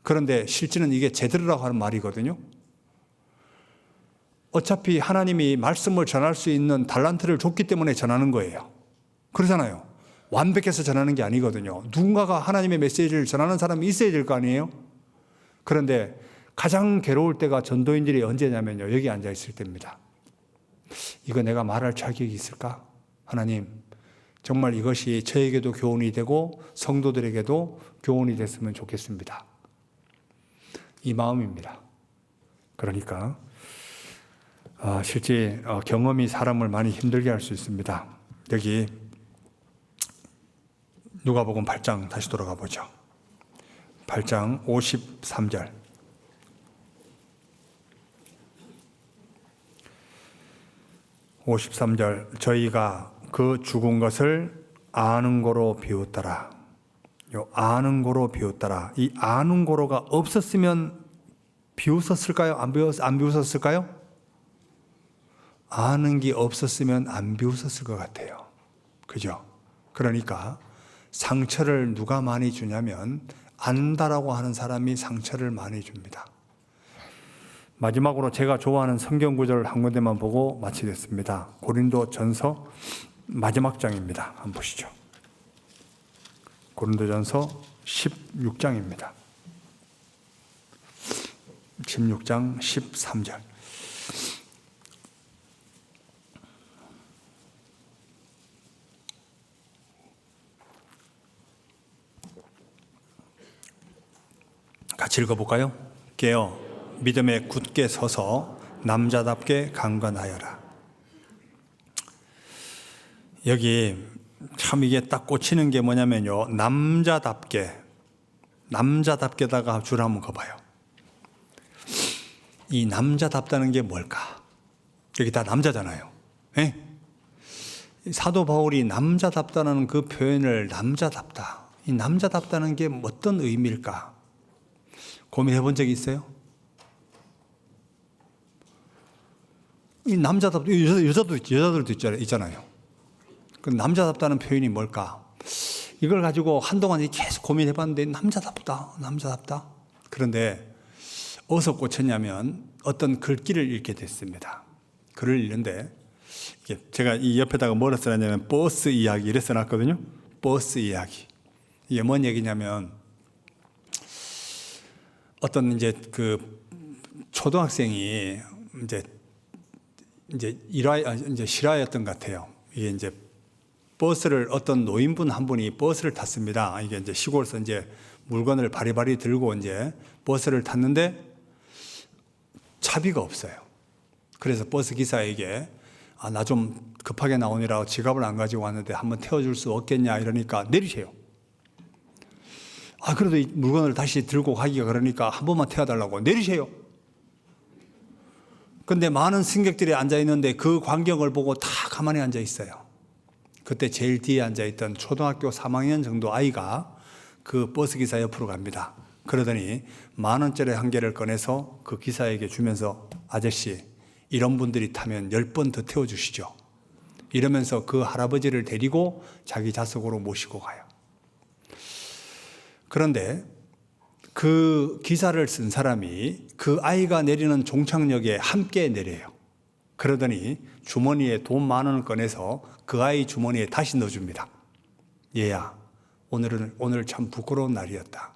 그런데 실제는 이게 제대로라고 하는 말이거든요. 어차피 하나님이 말씀을 전할 수 있는 달란트를 줬기 때문에 전하는 거예요. 그러잖아요. 완벽해서 전하는 게 아니거든요. 누군가가 하나님의 메시지를 전하는 사람이 있어야 될 거 아니에요? 그런데 가장 괴로울 때가 전도인들이 언제냐면요, 여기 앉아 있을 때입니다. 이거 내가 말할 자격이 있을까? 하나님, 정말 이것이 저에게도 교훈이 되고 성도들에게도 교훈이 됐으면 좋겠습니다. 이 마음입니다. 그러니까 실제 경험이 사람을 많이 힘들게 할 수 있습니다. 여기 누가복음 8장 다시 돌아가 보죠. 8장 53절. 53절. 저희가 그 죽은 것을 아는 고로 비웃더라. 요 아는 고로 비웃더라. 이 아는 고로가 없었으면 비웃었을까요? 안 비웃었을까요? 아는 게 없었으면 안 비웃었을 것 같아요. 그죠? 그러니까 상처를 누가 많이 주냐면 안다라고 하는 사람이 상처를 많이 줍니다. 마지막으로 제가 좋아하는 성경 구절을 한 군데만 보고 마치겠습니다. 고린도전서 마지막 장입니다. 한번 보시죠. 고린도전서 16장입니다. 16장 13절. 같이 읽어볼까요? 깨어 믿음에 굳게 서서 남자답게 강건하여라. 여기 참 이게 딱 꽂히는 게 뭐냐면요, 남자답게다가 줄 한번 가봐요. 이 남자답다는 게 뭘까? 여기 다 남자잖아요. 에? 사도 바울이 남자답다는 그 표현을 남자답다, 이 남자답다는 게 어떤 의미일까? 고민해 본 적이 있어요? 이 남자답다, 여자들도 있잖아요. 그 남자답다는 표현이 뭘까? 이걸 가지고 한동안 계속 고민해 봤는데 남자답다. 그런데 어디서 꽂혔냐면 어떤 글귀를 읽게 됐습니다. 글을 읽는데 제가 이 옆에다가 뭐라 써놨냐면 버스 이야기 이래 써놨거든요. 버스 이야기. 이게 뭔 얘기냐면 어떤 이제 그 초등학생이 이제 실화였던 것 같아요. 이게 이제 버스를 어떤 노인분 한 분이 버스를 탔습니다. 이게 이제 시골에서 이제 물건을 바리바리 들고 이제 버스를 탔는데 차비가 없어요. 그래서 버스 기사에게 나 좀 급하게 나오느라 지갑을 안 가지고 왔는데 한번 태워줄 수 없겠냐 이러니까 내리세요. 그래도 이 물건을 다시 들고 가기가 그러니까 한 번만 태워달라고 내리세요. 근데 많은 승객들이 앉아있는데 그 광경을 보고 다 가만히 앉아있어요. 그때 제일 뒤에 앉아있던 초등학교 3학년 정도 아이가 그 버스기사 옆으로 갑니다. 그러더니 10,000원짜리 한 개를 꺼내서 그 기사에게 주면서 아저씨, 이런 분들이 타면 10번 더 태워주시죠. 이러면서 그 할아버지를 데리고 자기 좌석으로 모시고 가요. 그런데 그 기사를 쓴 사람이 그 아이가 내리는 종착역에 함께 내려요. 그러더니 주머니에 돈 10,000원을 꺼내서 그 아이 주머니에 다시 넣어줍니다. 얘야, 오늘 참 부끄러운 날이었다.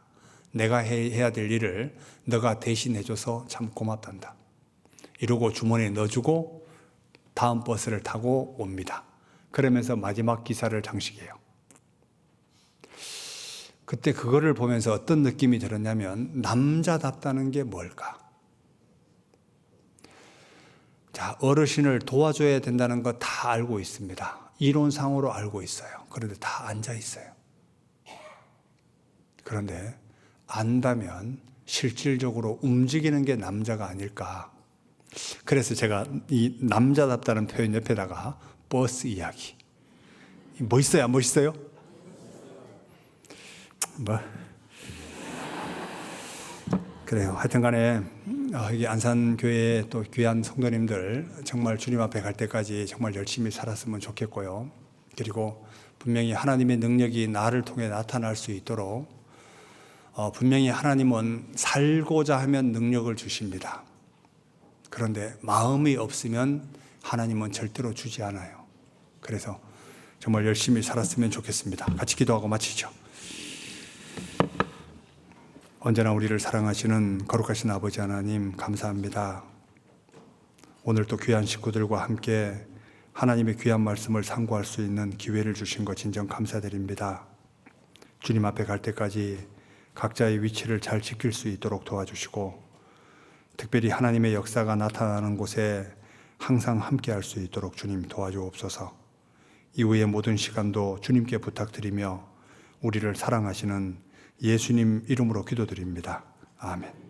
내가 해야 될 일을 너가 대신해줘서 참 고맙단다. 이러고 주머니에 넣어주고 다음 버스를 타고 옵니다. 그러면서 마지막 기사를 장식해요. 그때 그거를 보면서 어떤 느낌이 들었냐면 남자답다는 게 뭘까? 자, 어르신을 도와줘야 된다는 거 다 알고 있습니다. 이론상으로 알고 있어요. 그런데 다 앉아 있어요. 그런데 안다면 실질적으로 움직이는 게 남자가 아닐까. 그래서 제가 이 남자답다는 표현 옆에다가 버스 이야기. 멋있어요? 안 멋있어요? 그래요. 하여튼 간에 여기 안산교회 또 귀한 성도님들 정말 주님 앞에 갈 때까지 정말 열심히 살았으면 좋겠고요. 그리고 분명히 하나님의 능력이 나를 통해 나타날 수 있도록 분명히 하나님은 살고자 하면 능력을 주십니다. 그런데 마음이 없으면 하나님은 절대로 주지 않아요. 그래서 정말 열심히 살았으면 좋겠습니다. 같이 기도하고 마치죠. 언제나 우리를 사랑하시는 거룩하신 아버지 하나님 감사합니다. 오늘 또 귀한 식구들과 함께 하나님의 귀한 말씀을 상고할 수 있는 기회를 주신 것 진정 감사드립니다. 주님 앞에 갈 때까지 각자의 위치를 잘 지킬 수 있도록 도와주시고 특별히 하나님의 역사가 나타나는 곳에 항상 함께 할 수 있도록 주님 도와주옵소서. 이후의 모든 시간도 주님께 부탁드리며 우리를 사랑하시는 예수님 이름으로 기도드립니다. 아멘.